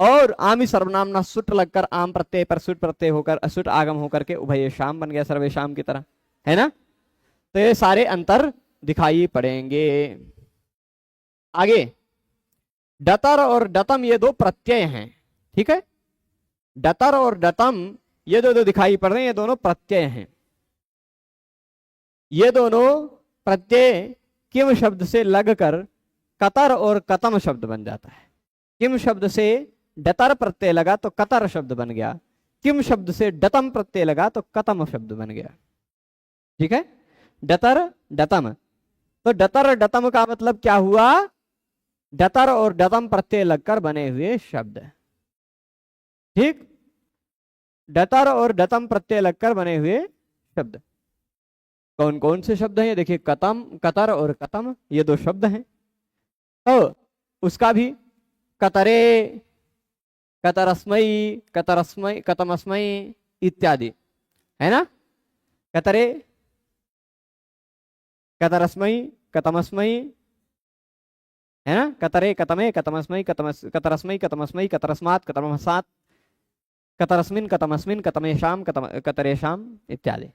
और आमी सर्वनाम न सुट लगकर आम प्रत्यय पर सुट प्रत्यय होकर असुट आगम होकर के उभयशाम बन गया सर्वेशाम की तरह, है ना। तो ये सारे अंतर दिखाई पड़ेंगे। आगे डतर और डतम ये दो प्रत्यय हैं, ठीक है। डतर और डतम ये दो दिखाई पड़ रहे हैं, ये दोनों प्रत्यय हैं। ये दोनों प्रत्यय किम शब्द से लगकर कतर और कतम शब्द बन जाता है। किम शब्द से डतर प्रत्यय लगा तो कतर शब्द बन गया, किम शब्द से डतम प्रत्यय लगा तो कतम शब्द बन गया, ठीक है। डतर डतम, तो डतर डतम का मतलब क्या हुआ? डतर और डतम प्रत्यय लगकर बने हुए शब्द, ठीक। डतर और डतम प्रत्यय लगकर बने हुए शब्द कौन कौन से शब्द हैं? ये देखिए, कतम, कतर और कतम ये दो शब्द हैं। तो उसका भी कतरे, कतरस्मयी, कतरस्मयी, कतमस्मयी इत्यादि, है ना। कतरे, कतरस्मयी, कतमस्मयी, है ना। कतरे, कतमे, कतमस्मयी, कतरस्मयी, कतमस्मयी, कतरस्मात्, कतमसात्, कतरस्मिन, कतमस्मिन, कतमेशाम, कतरेशाम इत्यादि,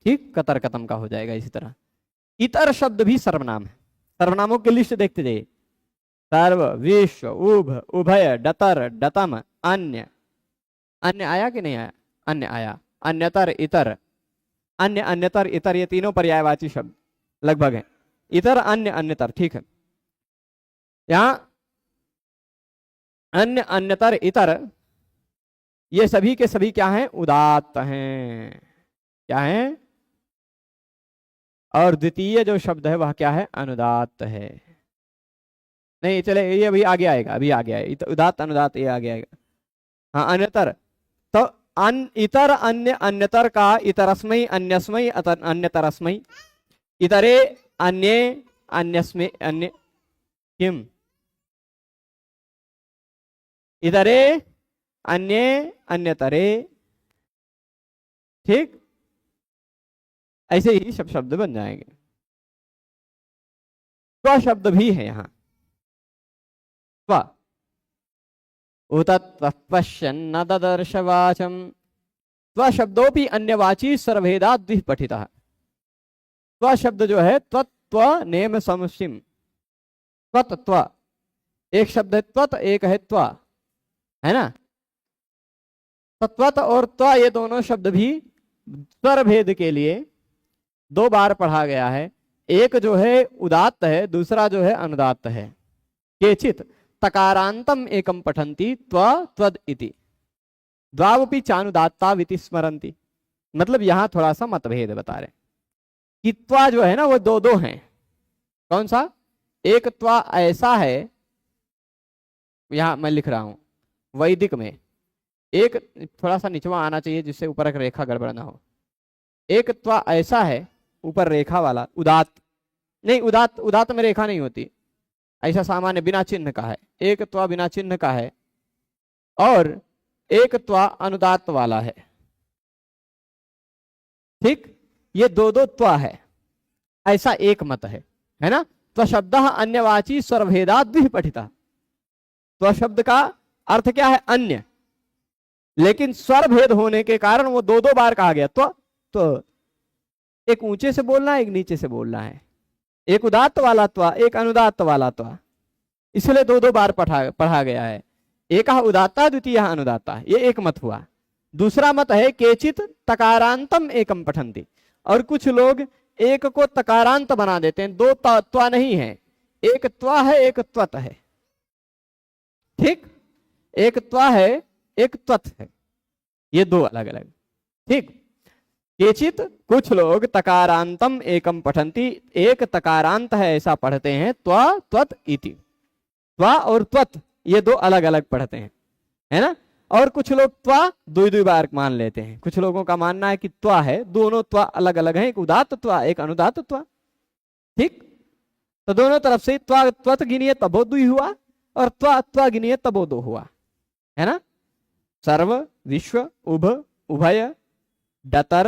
ठीक। कतर कतम का हो जाएगा। इसी तरह इतर शब्द भी सर्वनाम है। सर्वनामों की लिस्ट देखते जाइए, सर्व, विश्व, उभ, उभय, डतर, डतम, अन्य। अन्य आया कि नहीं आया? अन्य आया, अन्यतर, इतर, अन्य, अन्यतर, इतर, ये तीनों पर्यायवाची शब्द लगभग हैं। इतर, अन्य, अन्यतर, ठीक है। यहां अन्य, अन्यतर, इतर ये सभी के सभी क्या हैं? उदात्त हैं। क्या हैं? और द्वितीय जो शब्द है वह क्या है? अनुदात्त है। नहीं चले, ये अभी आगे आएगा, अभी आगे आएगा। उदात्त अनुदात्त ये आगे आएगा। हाँ, अन्यतर, तो इतर, अन्य, अन्यतर का इतरस्मयी, अन्यस्मयी, अन्यतरस्मयी, इतरे, अन्य, अन्यस्मयी, अन्य, किम, इतरे, अन्य, अन्यतरे, ठीक। ऐसे ही सब शब्द बन जाएंगे। स्व शब्द भी है यहाँ, स्व, उतत्पश्यन्न ददर्शवाचम, स्व शब्दों भी अन्यवाची सर्वभेदाद् पठितः। स्व शब्द जो है त्व नेम समसिम, त्वत त्व, एक शब्द है त्वत, एक है त्व, है ना। तो त्वत और त्व ये दोनों शब्द भी स्वर भेद के लिए दो बार पढ़ा गया है। एक जो है उदात्त है, दूसरा जो है अनुदात्त है। केचित तकारांतम एकम पठंती त्व त्वद इति, द्वावपि चानुदात्ता विति स्मरंती। मतलब यहां थोड़ा सा मतभेद बता रहे कि त्वा जो है ना वो दो दो हैं। कौन सा? एक त्वा ऐसा है, यहां मैं लिख रहा हूं वैदिक में, एक थोड़ा सा निचवा आना चाहिए जिससे ऊपर एक रेखा गड़बड़ ना हो। एक त्वा ऐसा है ऊपर रेखा वाला, उदात्त नहीं, उदात्त उदात्त में रेखा नहीं होती, ऐसा सामान्य बिना चिन्ह का है। एक त्वा बिना चिन्ह का है और एक त्वा अनुदात्त वाला है। ठीक, ये दो दो त्वा है, ऐसा एक मत है ना। त्व शब्द अन्यवाची स्वरभेदात भी पठिता। त्व शब्द का अर्थ क्या है? अन्य, लेकिन स्वर भेद होने के कारण वो दो दो बार कहा गया। तो एक ऊंचे से बोलना है, एक नीचे से बोलना है, एक उदात्त वाला त्वा, एक अनुदात्त वाला त्वा, इसलिए दो दो बार पढ़ा गया है। एक उदात्ता द्वितीय अनुदात्ता, ये एक मत हुआ। दूसरा मत है केचित तकारांतम एकम पठंती, और कुछ लोग एक को तकारांत बना देते हैं। दो त्वा नहीं है, एक त्वा है एक त्वत है। ठीक, एक त्वा है एक त्वत है, ये दो अलग अलग। ठीक, केचित कुछ लोग तकारांतम एकम पठंती, एक तकारांत है ऐसा पढ़ते हैं, त्वा त्वत इति। त्वा और त्वत ये दो अलग अलग पढ़ते हैं, है ना। और कुछ लोग त्वा दो दो बार मान लेते हैं। कुछ लोगों का मानना है कि त्वा है, दोनों त्वा अलग अलग हैं, एक उदात्त त्वा एक अनुदात्त त्वा। ठीक, तो दोनों तरफ से त्वा त्वत गिनिए तबो दुई हुआ, और त्वा त्वा गिनिए तबो दो हुआ, है ना। सर्व, विश्व, उभ, उभय, डतर,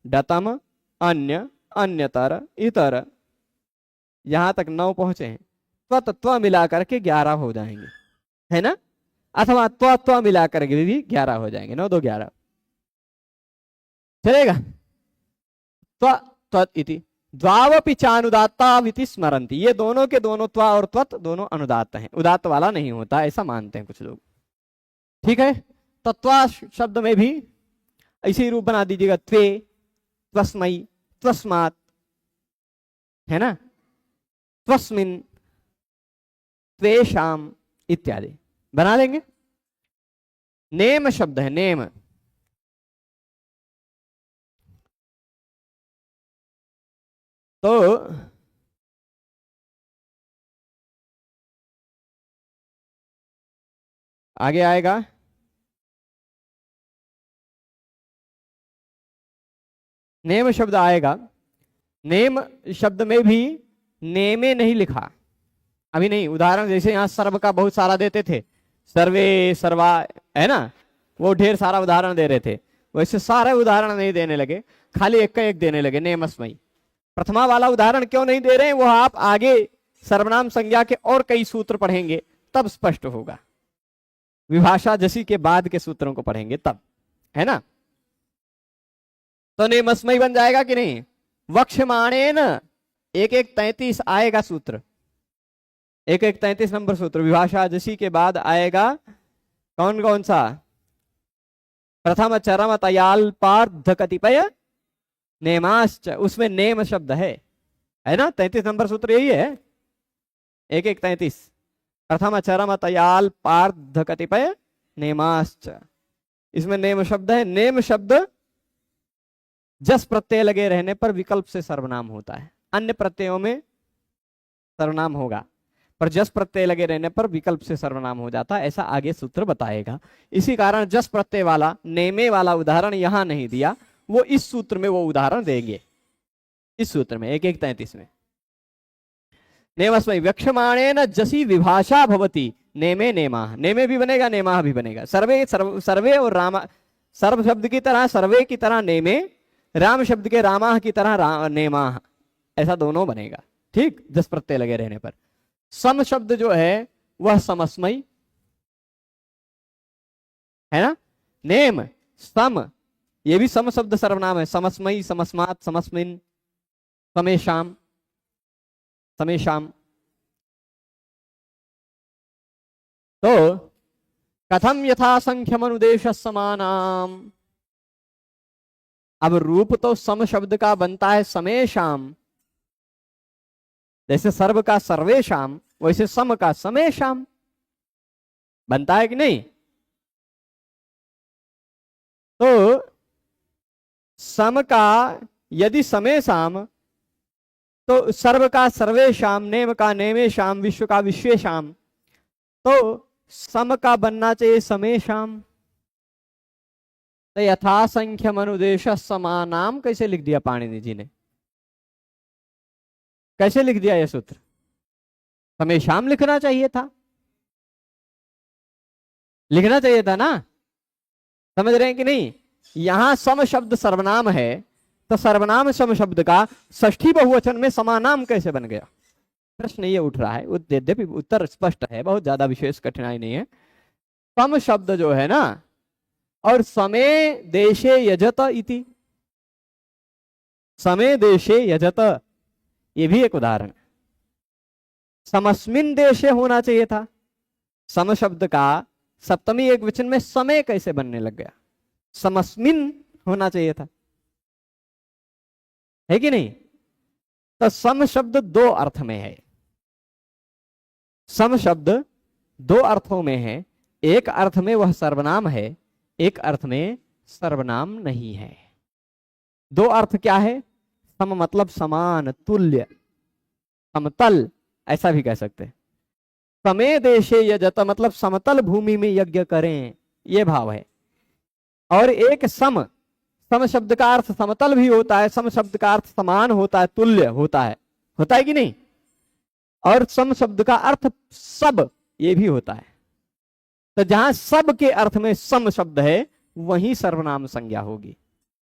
डतम, अन्य, अन्यतर, इतर, यहां तक 9 पहुंचे हैं। त्व त्व मिला करके 11 हो जाएंगे, है ना। अथवा त्व त्व मिला करके भी 11 हो जाएंगे, 9 2 11 चलेगा। त्व त्वत इति द्वावपि चानुदात्ता विति स्मरंती, ये दोनों के दोनों त्वा और त्वत दोनों अनुदात्त हैं, उदात्त वाला नहीं होता, ऐसा मानते हैं कुछ लोग। ठीक है, तो त्वा शब्द में भी इसी रूप बना दीजिएगा, त्वे, त्वस्मै, त्वस्मात्, है ना, त्वस्मिन्, त्वेषाम इत्यादि बना देंगे। नेम शब्द है, नेम, तो आगे आएगा नेम शब्द आएगा। नेम शब्द में भी नेमे नहीं लिखा, अभी नहीं। उदाहरण जैसे यहां सर्व का बहुत सारा देते थे, सर्वे, सर्वा, है ना, वो ढेर सारा उदाहरण दे रहे थे, वैसे सारे उदाहरण नहीं देने लगे, खाली एक का एक देने लगे, नेमस्मयी। प्रथमा वाला उदाहरण क्यों नहीं दे रहे हैं, वो आप आगे सर्वनाम संज्ञा के और कई सूत्र पढ़ेंगे तब स्पष्ट होगा। विभाषा जसी के बाद के सूत्रों को पढ़ेंगे तब, है ना। तो नेमस्मयी बन जाएगा कि नहीं। वक्षमाणेन, एक एक 33 आएगा सूत्र, एक एक 33 नंबर सूत्र। विभाषा जसी के बाद आएगा कौन कौन सा? प्रथम चरम तयाल पार्ध कतिपय नेमाश्च, उसमें नेम शब्द है ना। 33 नंबर सूत्र यही है, एक एक 33। प्रथम चरम तयाल पार्ध कतिपय नेमाश्च, इसमें नेम शब्द है। नेम शब्द जस प्रत्यय लगे रहने पर विकल्प से सर्वनाम होता है, अन्य प्रत्ययों में सर्वनाम होगा, पर जस प्रत्यय लगे रहने पर विकल्प से सर्वनाम हो जाता है, ऐसा आगे सूत्र बताएगा। इसी कारण जस प्रत्यय वाला नेमे वाला उदाहरण यहां नहीं दिया, वो इस सूत्र में वो उदाहरण देंगे, इस सूत्र में एक एक 33 में। नेमस्मयी वक्षमाणेन जसी विभाषा भवति नेमे नेमा, नेमे भी बनेगा नेमा भी बनेगा। सर्वे सर्वे और रामा, सर्व शब्द की तरह सर्वे की तरह नेमे, राम शब्द के रामा की तरह नेमा, ऐसा दोनों बनेगा। ठीक, जस प्रत्यय लगे रहने पर। सम शब्द जो है वह समस्मयी है ना। नेम, सम, ये भी सम शब्द सर्वनाम है। समस्मयी, समस्मात्, समस्मिन्, समेशाम, समेशाम। तो कथम यथा संख्यम अनुदेश समानाम। अब रूप तो सम शब्द का बनता है समेशाम, जैसे सर्व का सर्वेशाम वैसे सम का समेशाम बनता है कि नहीं। तो सम का यदि समेशाम, तो सर्व का सर्वेशाम, नेम का नेमेशाम, विश्व का विश्वेशाम, तो सम का बनना चाहिए समेशाम। तो यथा संख्यम अनुदेश समानाम कैसे लिख दिया पाणिनि जी ने, कैसे लिख दिया यह सूत्र। समेशाम लिखना चाहिए था, लिखना चाहिए था ना। समझ रहे हैं कि नहीं। यहां सम शब्द सर्वनाम है, तो सर्वनाम सम शब्द का षष्ठी बहुवचन में समानाम कैसे बन गया, प्रश्न ये उठ रहा है। यद्यपि उत्तर स्पष्ट है, बहुत ज्यादा विशेष कठिनाई नहीं है। सम शब्द जो है ना, और समे देशे यजत इति, समे देशे यजत, ये भी एक उदाहरण। समस्मिन देशे होना चाहिए था। सम शब्द का सप्तमी एक वचन में समय कैसे बनने लग गया, समस्मिन होना चाहिए था, है कि नहीं। तो सम शब्द दो अर्थ में है, सम शब्द दो अर्थों में है। एक अर्थ में वह सर्वनाम है, एक अर्थ में सर्वनाम नहीं है। दो अर्थ क्या है, सम मतलब समान, तुल्य, समतल, ऐसा भी कह सकते हैं। समे देशे यजत मतलब समतल भूमि में यज्ञ करें, ये भाव है। और एक सम, सम शब्द का अर्थ समतल भी होता है, सम शब्द का अर्थ समान होता है, तुल्य होता है कि नहीं। और सम शब्द का अर्थ सब, ये भी होता है। तो जहां सब के अर्थ में सम शब्द है वहीं सर्वनाम संज्ञा होगी।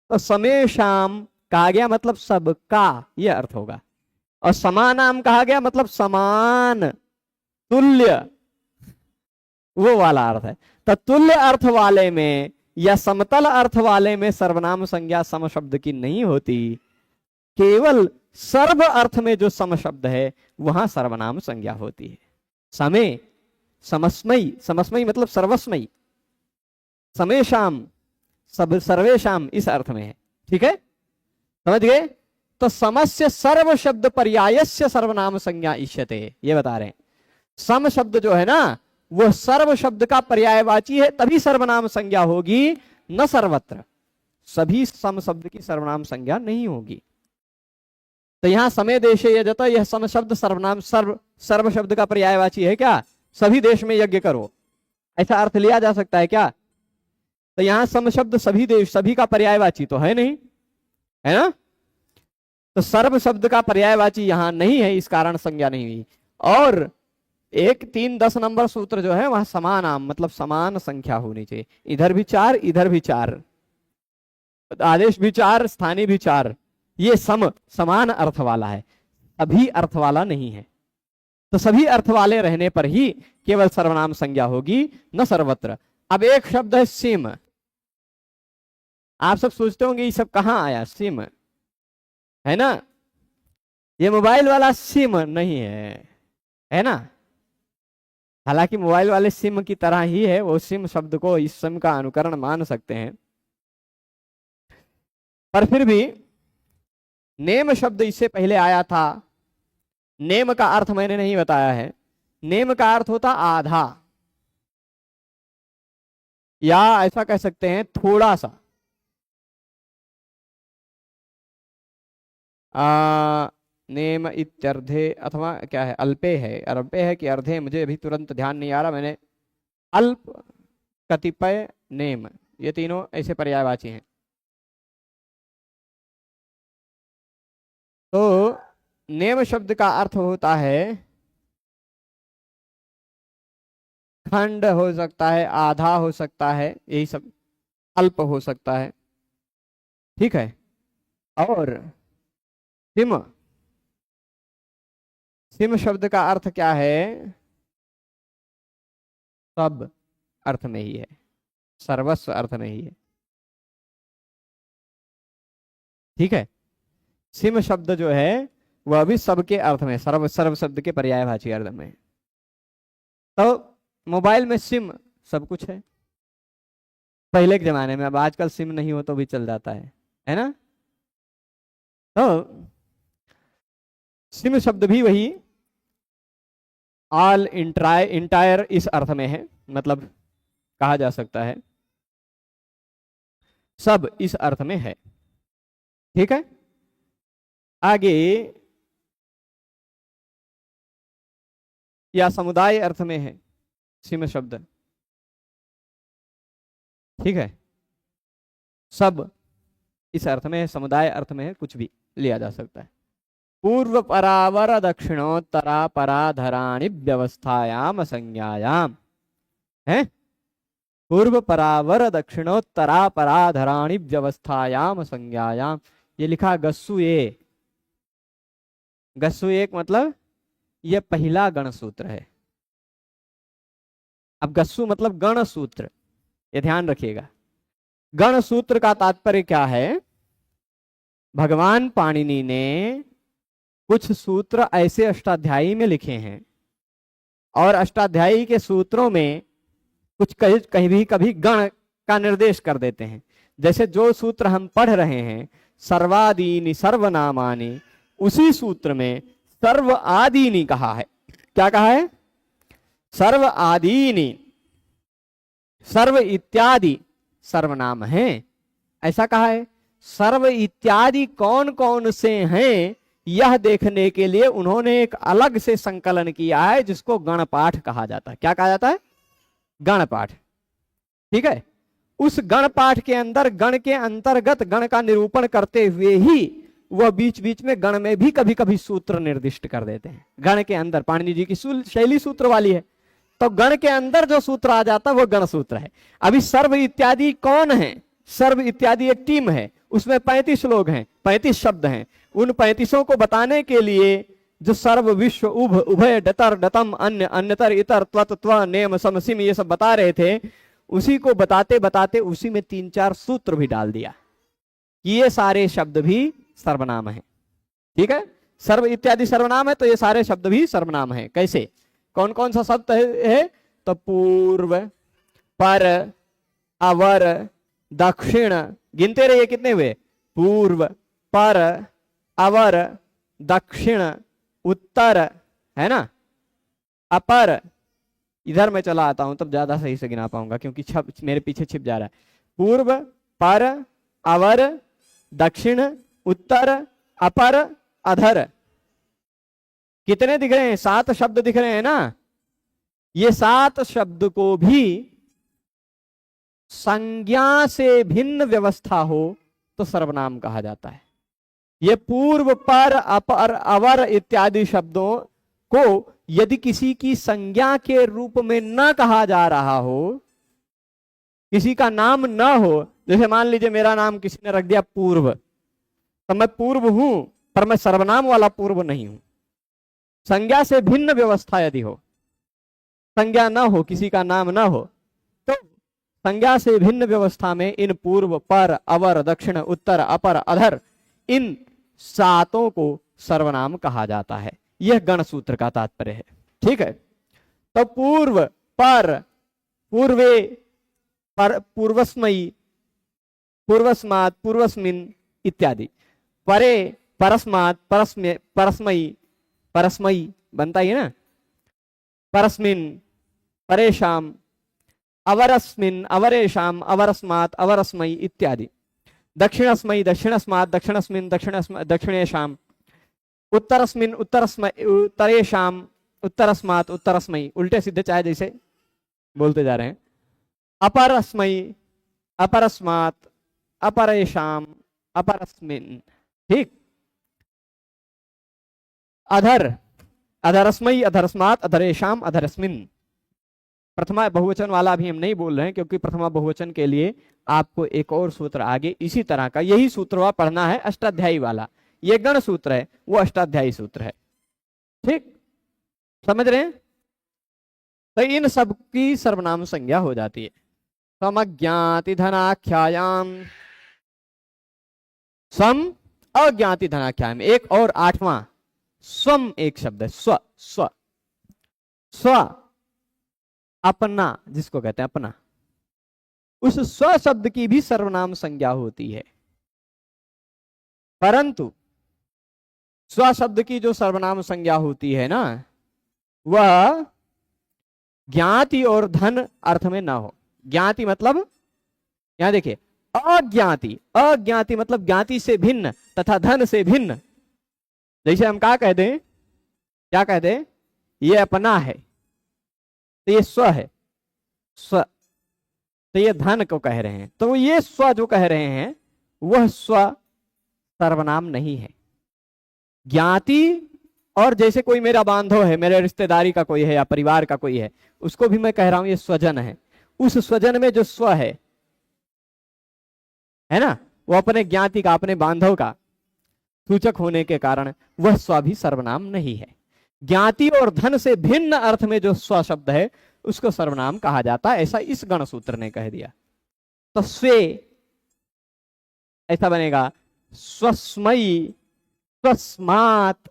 तो समेशाम कहा गया मतलब सबका, यह अर्थ होगा। और समानाम कहा गया मतलब समान, तुल्य, वो वाला अर्थ है। तो तुल्य अर्थ वाले में या समतल अर्थ वाले में सर्वनाम संज्ञा सम शब्द की नहीं होती। केवल सर्व अर्थ में जो सम शब्द है वहां सर्वनाम संज्ञा होती है। समे, समस्मयी, समस्मयी मतलब सर्वस्मयी, समेशाम सब सर्वेशाम इस अर्थ में है। ठीक है, समझ गए। तो समस्य सर्व शब्द पर्यायस्य सर्वनाम संज्ञा इष्यते, ये बता रहे हैं। सम शब्द जो है ना, वह सर्व शब्द का पर्यायवाची है, तभी सर्वनाम संज्ञा होगी, न सर्वत्र। सभी सम शब्द की सर्वनाम संज्ञा नहीं होगी। तो यहां समय देशे यजत, यह सम शब्द सर्वनाम सर्व शब्द का पर्यायवाची है क्या, सभी देश में यज्ञ करो, ऐसा अर्थ लिया जा सकता है क्या। तो यहां सम शब्द सभी देश, सभी का पर्यायवाची तो है नहीं, है ना। तो सर्व शब्द का पर्यायवाची यहां नहीं है, इस कारण संज्ञा नहीं हुई। और 1, 3, 10 नंबर सूत्र जो है वहां समानाम मतलब समान संख्या होनी चाहिए। इधर भी 4, इधर भी 4, आदेश भी 4, स्थानीय भी 4। ये समान अर्थ वाला है, सभी अर्थ वाला नहीं है। तो सभी अर्थ वाले रहने पर ही केवल सर्वनाम संज्ञा होगी, न सर्वत्र। अब एक शब्द है सिम। आप सब सोचते होंगे ये सब कहां आया, सिम है ना, ये मोबाइल वाला सिम नहीं है ना। हालांकि मोबाइल वाले सिम की तरह ही है, वो सिम शब्द को इस सिम का अनुकरण मान सकते हैं, पर फिर भी नेम शब्द इससे पहले आया था। नेम का अर्थ मैंने नहीं बताया है। नेम का अर्थ होता आधा, या ऐसा कह सकते हैं थोड़ा सा। नेम इत्यर्धे, अथवा क्या है, अल्पे है, अल्पे है कि अर्धे, मुझे अभी तुरंत ध्यान नहीं आ रहा। मैंने अल्प, कतिपय, नेम, ये तीनों ऐसे पर्यायवाची हैं। तो नेम शब्द का अर्थ होता है खंड हो सकता है, आधा हो सकता है, यही सब, अल्प हो सकता है। ठीक है। और सिम, सिम शब्द का अर्थ क्या है, सब अर्थ में ही है, सर्वस्व अर्थ में ही है। ठीक है। सिम शब्द जो है वह भी सबके अर्थ में, सर्व सर्व शब्द के पर्यायवाची अर्थ में। तो मोबाइल में सिम सब कुछ है पहले के जमाने में, अब आजकल सिम नहीं हो तो भी चल जाता है ना। तो सिम शब्द भी वही ऑल इंटायर इस अर्थ में है, मतलब कहा जा सकता है सब इस अर्थ में है। ठीक है, आगे या समुदाय अर्थ में है सिम शब्द। ठीक है, सब इस अर्थ में है, समुदाय अर्थ में है, कुछ भी लिया जा सकता है। पूर्व परावर दक्षिणोत्तरा पराधराणि व्यवस्थायाम संज्ञायाम है। पूर्व परावर दक्षिणोत्तरा पराधराणि व्यवस्थायाम संज्ञायाम, ये लिखा गस्सु ए। गस्सु एक मतलब ये पहला गण सूत्र है। अब गस्सु मतलब गण सूत्र, ये ध्यान रखिएगा। गण सूत्र का तात्पर्य क्या है? भगवान पाणिनि ने कुछ सूत्र ऐसे अष्टाध्यायी में लिखे हैं और अष्टाध्यायी के सूत्रों में कुछ कहीं कभी गण का निर्देश कर देते हैं। जैसे जो सूत्र हम पढ़ रहे हैं सर्वादीनि सर्वनामानि, उसी सूत्र में सर्व आदीनि कहा है। क्या कहा है? सर्व आदीनि, सर्व इत्यादि सर्वनाम हैं, ऐसा कहा है। सर्व इत्यादि कौन कौन से हैं यह देखने के लिए उन्होंने एक अलग से संकलन किया है जिसको गणपाठ कहा जाता है। क्या कहा जाता है? गणपाठ। ठीक है, उस गणपाठ के अंदर गण के अंतर्गत गण का निरूपण करते हुए ही वह बीच बीच में गण में भी कभी कभी सूत्र निर्दिष्ट कर देते हैं। गण के अंदर पाणिनि जी की शैली सूत्र वाली है, तो गण के अंदर जो सूत्र आ जाता है वो गण सूत्र है। अभी सर्व इत्यादि कौन है? सर्व इत्यादि एक टीम है, उसमें 35 लोग हैं, 35 शब्द हैं। उन 35 को बताने के लिए जो सर्व विश्व उभ उभय डतर डतम अन्य अन्यतर इतर त्वत त्व नेम सम सिम ये सब बता रहे थे, उसी को बताते बताते उसी में 3-4 सूत्र भी डाल दिया कि ये सारे शब्द भी सर्वनाम है। ठीक है, सर्व इत्यादि सर्वनाम है तो ये सारे शब्द भी सर्वनाम है। कैसे? कौन कौन सा शब्द है? तो पूर्व, पर, अवर, दक्षिण, गिनते रहिए कितने हुए? पूर्व, पर, अवर, दक्षिण, उत्तर, है ना, अपर। इधर मैं चला आता हूं तब ज्यादा सही से गिना पाऊंगा क्योंकि मेरे पीछे छिप जा रहा है। पूर्व, पर, अवर, दक्षिण, उत्तर, अपर, अधर। कितने दिख रहे हैं? 7 शब्द दिख रहे हैं ना। ये 7 शब्द को भी संज्ञा से भिन्न व्यवस्था हो तो सर्वनाम कहा जाता है। ये पूर्व, पर, अपर, अवर इत्यादि शब्दों को यदि किसी की संज्ञा के रूप में न कहा जा रहा हो, किसी का नाम न हो, जैसे मान लीजिए मेरा नाम किसी ने रख दिया पूर्व, तो मैं पूर्व हूं पर मैं सर्वनाम वाला पूर्व नहीं हूं। संज्ञा से भिन्न व्यवस्था यदि हो, संज्ञा न हो, किसी का नाम न हो, तो संज्ञा से भिन्न व्यवस्था में इन पूर्व, पर, अवर, दक्षिण, उत्तर, अपर, अधर, इन 7 को सर्वनाम कहा जाता है। यह गण सूत्र का तात्पर्य है। ठीक है, तो पूर्व, पर, पूर्वे, पर, पूर्वस्मयी, पूर्वस्मात्, पूर्वस्मिन् इत्यादि। परे, परस्मात्, परस्मयी, परस्मयी बनता ही है ना, परस्मिन्, परेशाम, अवरस्मिन्, अवरेशाम, अवरस्मात्, अवरस्मयी इत्यादि। दक्षिणस्मयी, दक्षिणस्मात्, दक्षिणस्मिन्, दक्षिणेशाम, उत्तरस्मिन्, उत्तरेशाम, उत्तरस्मात्, उत्तरस्मयी। उल्टे सीधे चाहे जैसे बोलते जा रहे हैं। अपरस्मयी, अपरस्मात्, अपरेशाम, अपरस्मिन्। ठीक। अधर, अधरस्मयी, अधरस्मात्, अधरेशाम, अधरस्मिन्। प्रथमा बहुवचन वाला भी हम नहीं बोल रहे हैं क्योंकि प्रथमा बहुवचन के लिए आपको एक और सूत्र आगे इसी तरह का, यही सूत्र पढ़ना है अष्टाध्यायी वाला। ये गण सूत्र है, वो अष्टाध्यायी सूत्र है। ठीक, समझ रहे हैं? तो इन सब की सर्वनाम संज्ञा हो जाती है। समज्ञाति धनाख्यायाम, सम अज्ञाति धनाख्यायाम। एक और 8वां स्वम एक शब्द है, स्व स्व स्व, अपना जिसको कहते हैं अपना, उस स्व शब्द की भी सर्वनाम संज्ञा होती है। परंतु स्व शब्द की जो सर्वनाम संज्ञा होती है ना, वह ज्ञाति और धन अर्थ में ना हो। ज्ञाति मतलब, यहां देखिए, अज्ञाति, अज्ञाति मतलब ज्ञाति से भिन्न तथा धन से भिन्न। जैसे हम क्या कह दें, क्या कह दें, ये अपना है तो ये स्व है, स्व, तो ये धन को कह रहे हैं, तो ये स्व जो कह रहे हैं वह स्व सर्वनाम नहीं है। ज्ञाति, और जैसे कोई मेरा बांधव है, मेरे रिश्तेदारी का कोई है या परिवार का कोई है, उसको भी मैं कह रहा हूं ये स्वजन है, उस स्वजन में जो स्व है ना, वो अपने ज्ञाति का, अपने बांधव का सूचक होने के कारण वह स्व भी सर्वनाम नहीं है। ज्ञाति और धन से भिन्न अर्थ में जो स्व शब्द है उसको सर्वनाम कहा जाता है, ऐसा इस गण सूत्र ने कह दिया। तो स्वे ऐसा बनेगा, स्वस्मयी, स्वस्मात्,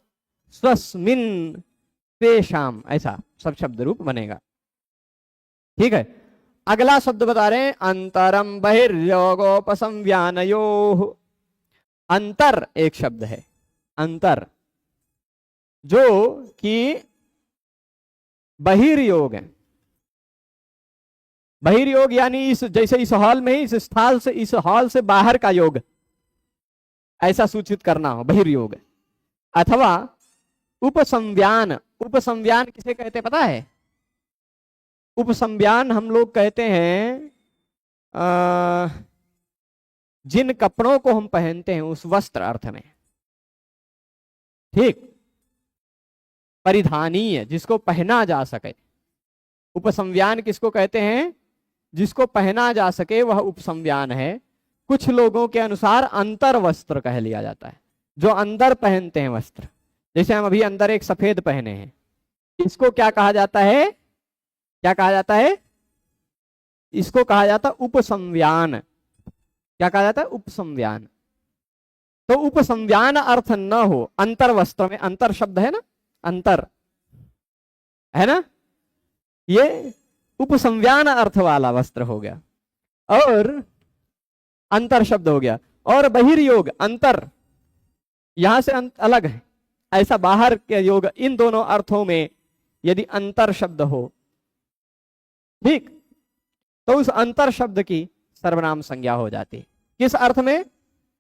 स्वस्मिन्, स्वेषाम, ऐसा सब शब्द रूप बनेगा। ठीक है, अगला शब्द बता रहे हैं, अंतरम बहिर्योगोपसंव्यानयोः। अंतर एक शब्द है, अंतर, जो कि बहिर्योग है। बहिर्योग यानी इस, जैसे इस हॉल में, इस स्थल से, इस हॉल से बाहर का योग, ऐसा सूचित करना हो, बहिर्योग। अथवा उपसंव्यान, उपसंव्यान किसे कहते पता है? उपसंव्यान हम लोग कहते हैं जिन कपड़ों को हम पहनते हैं उस वस्त्र अर्थ में, ठीक, परिधानीय, जिसको पहना जा सके। उपसंव्यान किसको कहते हैं? जिसको पहना जा सके वह उपसंव्यान है। कुछ लोगों के अनुसार अंतर वस्त्र कह लिया जाता है, जो अंदर पहनते हैं वस्त्र। जैसे हम अभी अंदर एक सफेद पहने हैं, इसको क्या कहा जाता है? क्या कहा जाता है? इसको कहा जाता है उपसंव्यान। क्या कहा जाता है? उपसंव्यान। तो उपसंव्यान अर्थ न हो अंतर वस्त्र में, अंतर शब्द है ना, अंतर है ना, ये उपसंव्यान अर्थ वाला वस्त्र हो गया और अंतर शब्द हो गया। और बहिर्योग, अंतर यहां से अलग है, ऐसा बाहर के योग, इन दोनों अर्थों में यदि अंतर शब्द हो, ठीक, तो उस अंतर शब्द की सर्वनाम संज्ञा हो जाती। किस अर्थ में?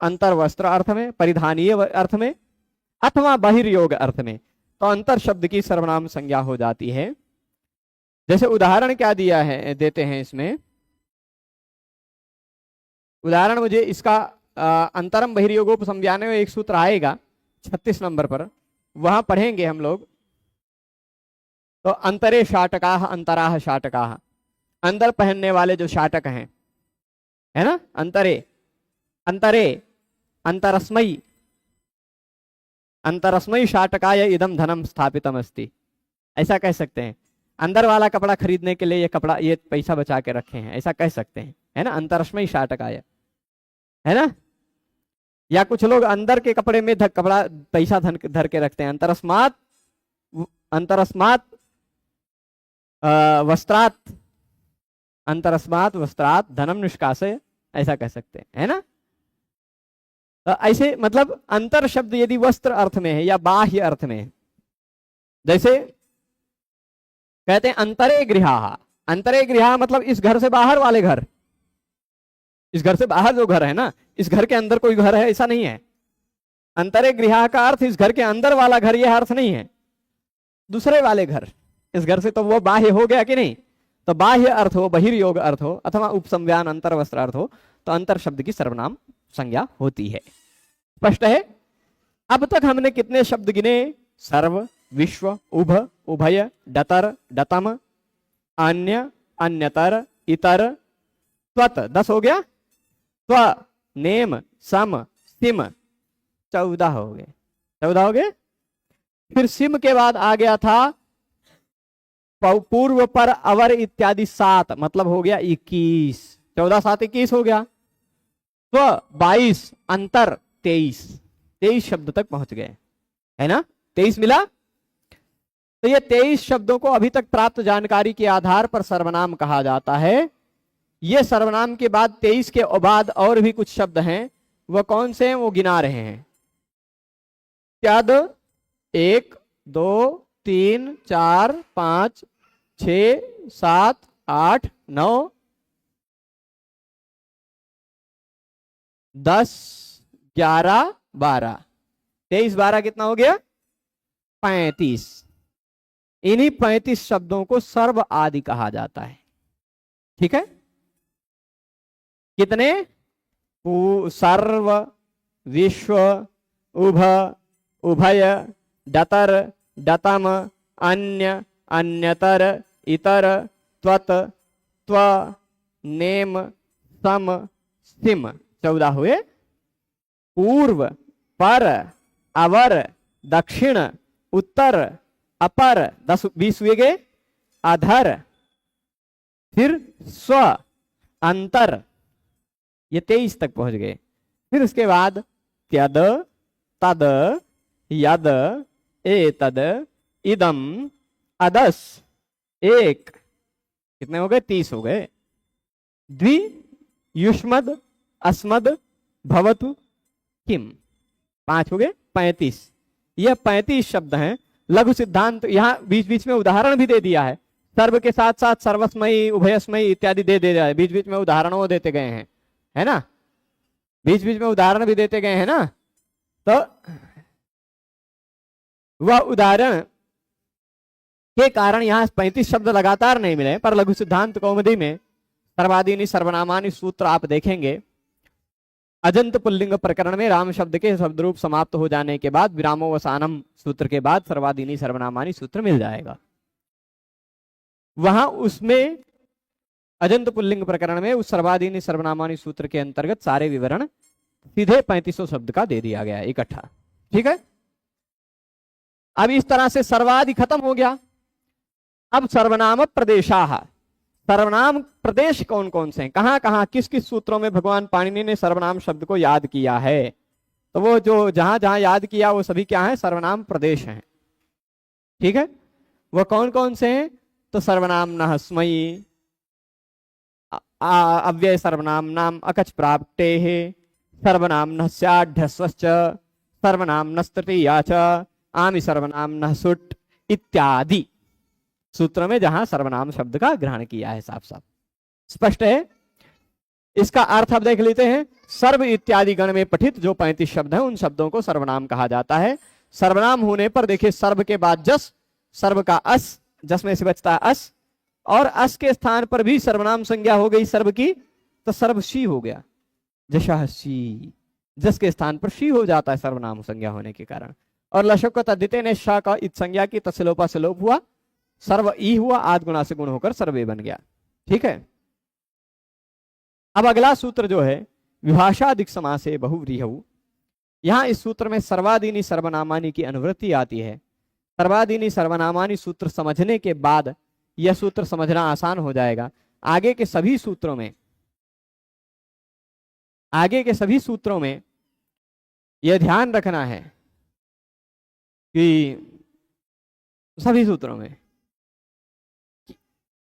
अंतर वस्त्र अर्थ में, परिधानीय अर्थ में, अथवा बहिर्योग अर्थ में, तो अंतर शब्द की सर्वनाम संज्ञा हो जाती है। जैसे उदाहरण क्या दिया है, देते हैं इसमें उदाहरण, मुझे इसका अंतरम बहिर्योगोपसंव्यान में एक सूत्र आएगा 36 नंबर पर, वहां पढ़ेंगे हम लोग। तो अंतरे शाटकाः, अंतराः शाटकाः, अंदर पहनने वाले जो शाटक हैं, है ना, अंतरे, अंतरे, अंतरस्मै, अंतरस्मै शाटकाय इदम धनम स्थापितम अस्ति, ऐसा कह सकते हैं। अंदर वाला कपड़ा खरीदने के लिए ये कपड़ा, ये पैसा बचा के रखे हैं, ऐसा कह सकते हैं, है ना, अंतरस्मै शाटकाय, है ना। या कुछ लोग अंदर के कपड़े में कपड़ा, पैसा धर के रखते हैं, अंतरस्मात्, अंतरस्मात् वस्त्रात्, अंतरस्मात् वस्त्रात् धनम निष्कासय, ऐसा कह सकते हैं, है ना। तो ऐसे मतलब अंतर शब्द यदि वस्त्र अर्थ में है या बाह्य अर्थ में है, जैसे कहते हैं अंतरे गृहाः, अंतरे गृहाः मतलब इस घर से बाहर वाले घर, इस घर से बाहर जो घर है ना, इस घर के अंदर कोई घर है ऐसा नहीं है। अंतरे गृहाः का अर्थ इस घर के अंदर वाला घर, यह अर्थ नहीं है, दूसरे वाले घर, इस घर से, तो वो बाह्य हो गया कि नहीं। तो बाह्य अर्थ हो, बहिर्योग अर्थ हो, अथवा उपसंव्यान अंतर वस्त्र अर्थ हो, तो अंतर शब्द की सर्वनाम संज्ञा होती है। स्पष्ट है? अब तक हमने कितने शब्द गिने? सर्व, विश्व, उभ, उभय, डतर, डतम, अन्य, अन्यतर, इतर, त्वत, 10 हो गया। त्व, नेम, सम, सिम, 14 हो गए, 14 हो गए। फिर सिम के बाद आ गया था पूर्व, पर, अवर इत्यादि 7, मतलब हो गया 21, 14 7 21 हो गया। तो 22, अंतर 23, 23 शब्द तक पहुंच गए, है ना, 23 मिला। तो ये 23 शब्दों को अभी तक प्राप्त जानकारी के आधार पर सर्वनाम कहा जाता है। ये सर्वनाम के बाद 23 के बाद और भी कुछ शब्द हैं, वह कौन से हैं वो गिना रहे हैं। त्याद 1 2 3 4 5 6 7 8 9 10 11 12, 23 12 कितना हो गया 35। इन्हीं 35 शब्दों को सर्व आदि कहा जाता है। ठीक है, कितने? सर्व, विश्व, उभ, उभय, डतर, डतम, अन्य, अन्यतर, इतर, त्वत, त्व, नेम, सम, सिम 14 हुए। पूर्व, पर, अवर, दक्षिण, उत्तर, अपर 10 20 हुए गए। अधर, फिर स्व, अंतर, ये 23 तक पहुंच गए। फिर उसके बाद त्यद, तद, यद, एतद, इदम, अदस, एक, कितने हो गए 30 हो गए। द्वि, युष्मद, अस्मद, भवतु, किम 5 हो गए 35। यह 35 शब्द हैं। लघु सिद्धांत यहां बीच बीच में उदाहरण भी दे दिया है। सर्व के साथ साथ सर्वस्मयी, उभयस्मयी इत्यादि दे दिया है। बीच बीच में उदाहरणों देते गए हैं, है ना, बीच बीच में उदाहरण भी देते गए हैं ना। तो वह उदाहरण के कारण यहां 35 शब्द लगातार नहीं मिले, पर लघु सिद्धांत कौमुदी में सर्वादीनि सर्वनामानि सूत्र आप देखेंगे। अजंत पुल्लिंग प्रकरण में राम शब्द के शब्द रूप समाप्त हो जाने के बाद विरामोवसानम सूत्र के बाद सर्वादीनि सर्वनामानि सूत्र मिल जाएगा। वहां उसमें अजंत पुल्लिंग प्रकरण में उस सर्वादीनि सर्वनामानि सूत्र के अंतर्गत सारे विवरण सीधे 3500 शब्द का दे दिया गया इकट्ठा। ठीक है, अब इस तरह से सर्वादि खत्म हो गया। अब सर्वनाम प्रदेशाः, सर्वनाम प्रदेश कौन कौन से हैं, कहां कहां किस किस सूत्रों में भगवान पाणिनि ने सर्वनाम शब्द को याद किया है। तो वो जो जहां जहां याद किया वो सभी क्या है, सर्वनाम प्रदेश हैं। ठीक है, वो कौन कौन से हैं? तो सर्वनाम न स्मयी, अव्यय सर्वनाम नाम अकच प्राप्ते है, सर्वनाम न स्याढ्यस्वश्च, सर्वनाम न तृतीया च, आमि सर्वनाम न सुट इत्यादि सूत्र में जहां सर्वनाम शब्द का ग्रहण किया है। साफ साफ स्पष्ट है। इसका अर्थ अब देख लेते हैं। सर्व इत्यादि गण में पठित जो 35 शब्द हैं उन शब्दों को सर्वनाम कहा जाता है। सर्वनाम होने पर देखिए सर्व के बाद जस, सर्व का अस, जस में से बचता है अस, और अस के स्थान पर भी सर्वनाम संज्ञा हो गई सर्व की, तो सर्वशी हो गया, जशासी, जस के स्थान पर शी हो जाता है सर्वनाम संज्ञा होने के कारण। और लशक तद्धिते ने शाह का इत संज्ञा की तस्लोपा से लोप हुआ, सर्व ई हुआ, आद गुणा से गुण होकर सर्वे बन गया। ठीक है, अब अगला सूत्र जो है विभाषादिक समासे बहुव्रीहौ, यहां इस सूत्र में सर्वादीनि सर्वनामानि की अनुवृत्ति आती है। सर्वादीनि सर्वनामानि सूत्र समझने के बाद यह सूत्र समझना आसान हो जाएगा। आगे के सभी सूत्रों में यह ध्यान रखना है कि सभी सूत्रों में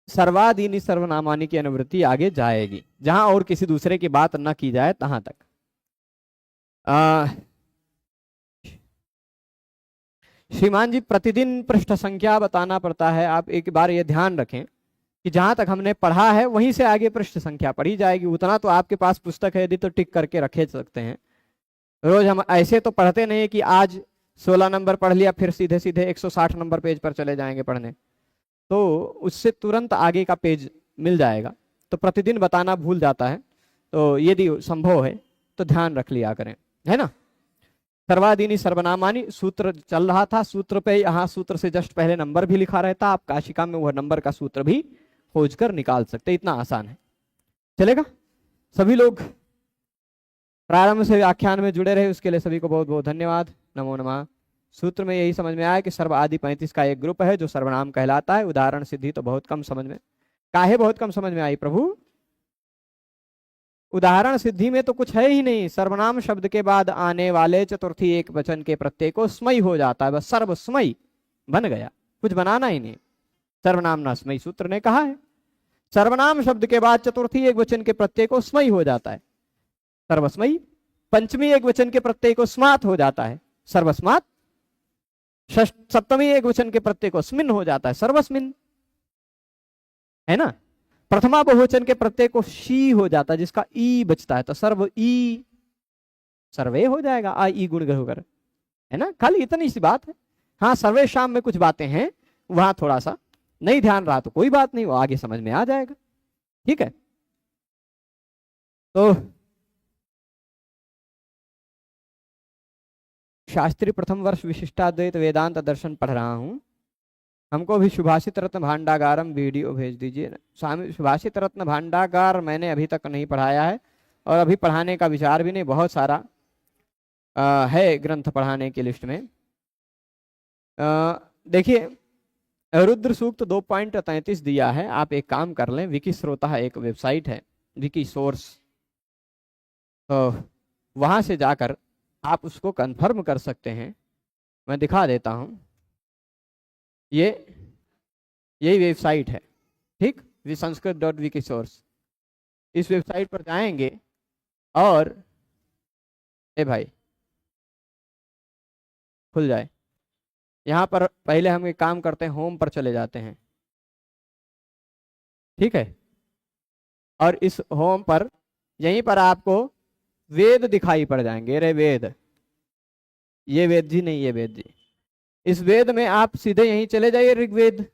सर्वादीनि सर्वनामानि की अनुवृत्ति आगे जाएगी, जहां और किसी दूसरे की बात न की जाए तहां तक। श्रीमान जी, प्रतिदिन पृष्ठ संख्या बताना पड़ता है। आप एक बार ये ध्यान रखें कि जहां तक हमने पढ़ा है वहीं से आगे पृष्ठ संख्या पढ़ी जाएगी। उतना तो आपके पास पुस्तक है, यदि तो टिक करके रखे सकते हैं। रोज हम ऐसे तो पढ़ते नहीं कि आज 16 नंबर पढ़ लिया फिर सीधे सीधे 160 नंबर पेज पर चले जाएंगे पढ़ने, तो उससे तुरंत आगे का पेज मिल जाएगा। तो प्रतिदिन बताना भूल जाता है, तो यदि संभव है तो ध्यान रख लिया करें, है ना। सर्वादीनि सर्वनामानि सूत्र चल रहा था, सूत्र पे यहाँ सूत्र से जस्ट पहले नंबर भी लिखा रहता, आप काशिका में वह नंबर का सूत्र भी खोज कर निकाल सकते, इतना आसान है। चलेगा? सभी लोग प्रारंभ से व्याख्यान में जुड़े रहे, उसके लिए सभी को बहुत बहुत धन्यवाद। नमो नमः। सूत्र में यही समझ में आया कि सर्व आदि 35 का एक ग्रुप है जो सर्वनाम कहलाता है। उदाहरण सिद्धि तो बहुत कम समझ में, काहे बहुत कम समझ में आई प्रभु? उदाहरण सिद्धि में तो कुछ है ही नहीं। सर्वनाम शब्द के बाद आने वाले चतुर्थी एक वचन के प्रत्यय को स्मयी हो जाता है, बस सर्वस्मयी बन गया, कुछ बनाना ही नहीं। सर्वनाम नास्मयी सूत्र ने कहा है। सर्वनाम शब्द के बाद चतुर्थी एक वचन के प्रत्यय को स्मयी हो जाता है, सर्वस्मयी। पंचमी एक वचन के प्रत्यय को स्मात हो जाता है, सर्वस्मात। सप्तमी एक वचन के प्रत्यय को स्मिन हो जाता है, सर्वस्मिन, है ना। प्रथमा बहुवचन के प्रत्यय को शी हो जाता है, जिसका ई बचता है, तो सर्व ई, सर्वे हो जाएगा, आ ई गुण होकर, है ना। खाली इतनी सी बात है। हाँ, सर्वे शाम में कुछ बातें हैं, वहां थोड़ा सा नहीं ध्यान रहा तो कोई बात नहीं, वो आगे समझ में आ जाएगा, ठीक है। तो शास्त्री प्रथम वर्ष विशिष्टाद्वैत वेदांत दर्शन पढ़ रहा हूं, हमको भी सुभाषित रत्न भांडागारम वीडियो भेज दीजिए। स्वामी सुभाषित रत्न भांडागार मैंने अभी तक नहीं पढ़ाया है, और अभी पढ़ाने का विचार भी नहीं, बहुत सारा है ग्रंथ पढ़ाने की लिस्ट में। देखिए, रुद्र सूक्त 2.33 दिया है, आप एक काम कर लें, विकी श्रोता एक वेबसाइट है, विकी सोर्स, तो वहां से जाकर आप उसको कंफर्म कर सकते हैं। मैं दिखा देता हूं, यही वेबसाइट है, ठीक, संस्कृत.विकीसोर्स। इस वेबसाइट पर जाएंगे और ए भाई खुल जाए। यहां पर पहले हम एक काम करते हैं, होम पर चले जाते हैं, ठीक है। और इस होम पर यहीं पर आपको वेद दिखाई पड़ जाएंगे। रे वेद, ये वेद जी नहीं, ये वेद जी। इस वेद में आप सीधे यहीं चले जाइए, ऋग्वेद,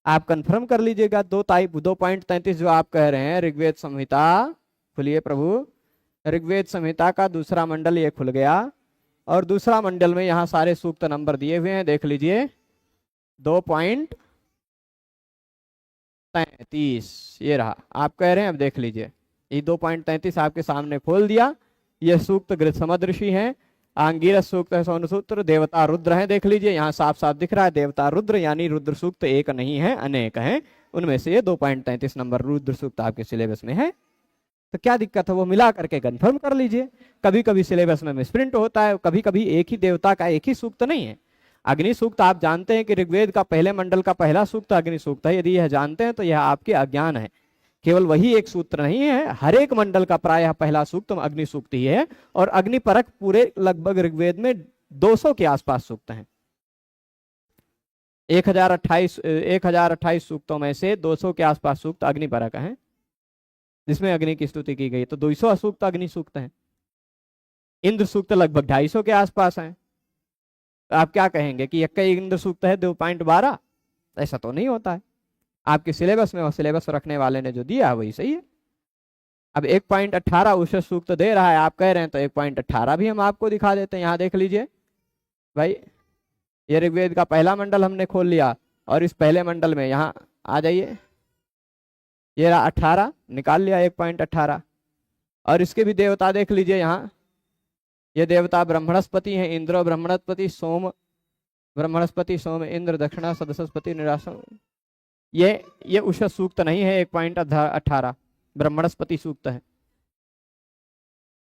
आप कंफर्म कर लीजिएगा। 2.33 जो आप कह रहे हैं, ऋग्वेद संहिता खुलिए प्रभु, ऋग्वेद संहिता का दूसरा मंडल ये खुल गया, और दूसरा मंडल में यहाँ सारे सूक्त नंबर दिए हुए हैं, देख लीजिए। 2.33 ये रहा, आप कह रहे हैं, अब देख लीजिए, ये 2.33 आपके सामने खोल दिया। ये सूक्त गृहसमदृषि है, आंगिरस सूक्त है, सोन सूत्र, देवता रुद्र है, देख लीजिए यहाँ साफ साफ दिख रहा है, देवता रुद्र, यानी रुद्र सूक्त एक नहीं है, अनेक हैं, उनमें से ये 2.33 नंबर रुद्र सूक्त आपके सिलेबस में है। तो क्या दिक्कत है, वो मिला करके कंफर्म कर लीजिए। कभी कभी सिलेबस में मिसप्रिंट होता है, कभी कभी एक ही देवता का एक ही सूक्त नहीं है। अग्नि सूक्त आप जानते हैं कि ऋग्वेद का पहले मंडल का पहला सूक्त अग्नि सूक्त है, यदि यह जानते हैं तो यह आपके अज्ञान है। केवल वही एक सूत्र नहीं है, हर एक मंडल का प्रायः पहला सूक्त अग्नि सूक्त ही है, और अग्नि परक पूरे लगभग ऋग्वेद में 200 के आसपास सूक्त हैं। 1028 सूक्तों में से 200 के आसपास सूक्त अग्नि परक हैं, जिसमें अग्नि की स्तुति की गई। तो 200 सूक्त अग्नि सूक्त हैं। इंद्र सूक्त लगभग 250 के आसपास हैं। तो आप क्या कहेंगे कि एक इंद्र सूक्त है 2.12? ऐसा तो नहीं होता है, आपके सिलेबस में और सिलेबस रखने वाले ने जो दिया है वही सही है। अब 1.18 उषस सूक्त दे रहा है, आप कह रहे हैं, तो 1.18 भी हम आपको दिखा देते हैं। यहाँ देख लीजिए भाई, ये ऋग्वेद का पहला मंडल हमने खोल लिया, और इस पहले मंडल में यहाँ आ जाइए, ये रहा 18, निकाल लिया 1.18। और इसके भी देवता देख लीजिए, यहाँ ये देवता ब्रह्मणस्पति हैं, इंद्र ब्रह्मणस्पति, सोम ब्रह्मणस्पति, सोम इंद्र, दक्षिणा सदस्यस्पति, निराशा। ये उषस सूक्त नहीं है 1.18, ब्रह्मणस्पति सूक्त है,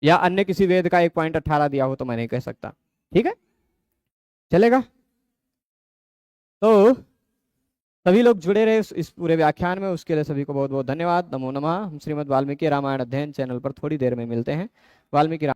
या अन्य किसी वेद का 1.18 दिया हो तो मैं नहीं कह सकता, ठीक है, चलेगा। तो सभी लोग जुड़े रहे इस पूरे व्याख्यान में, उसके लिए सभी को बहुत बहुत धन्यवाद। नमो नमः। हम श्रीमद् वाल्मीकि रामायण अध्ययन चैनल पर थोड़ी देर में मिलते हैं। वाल्मीकि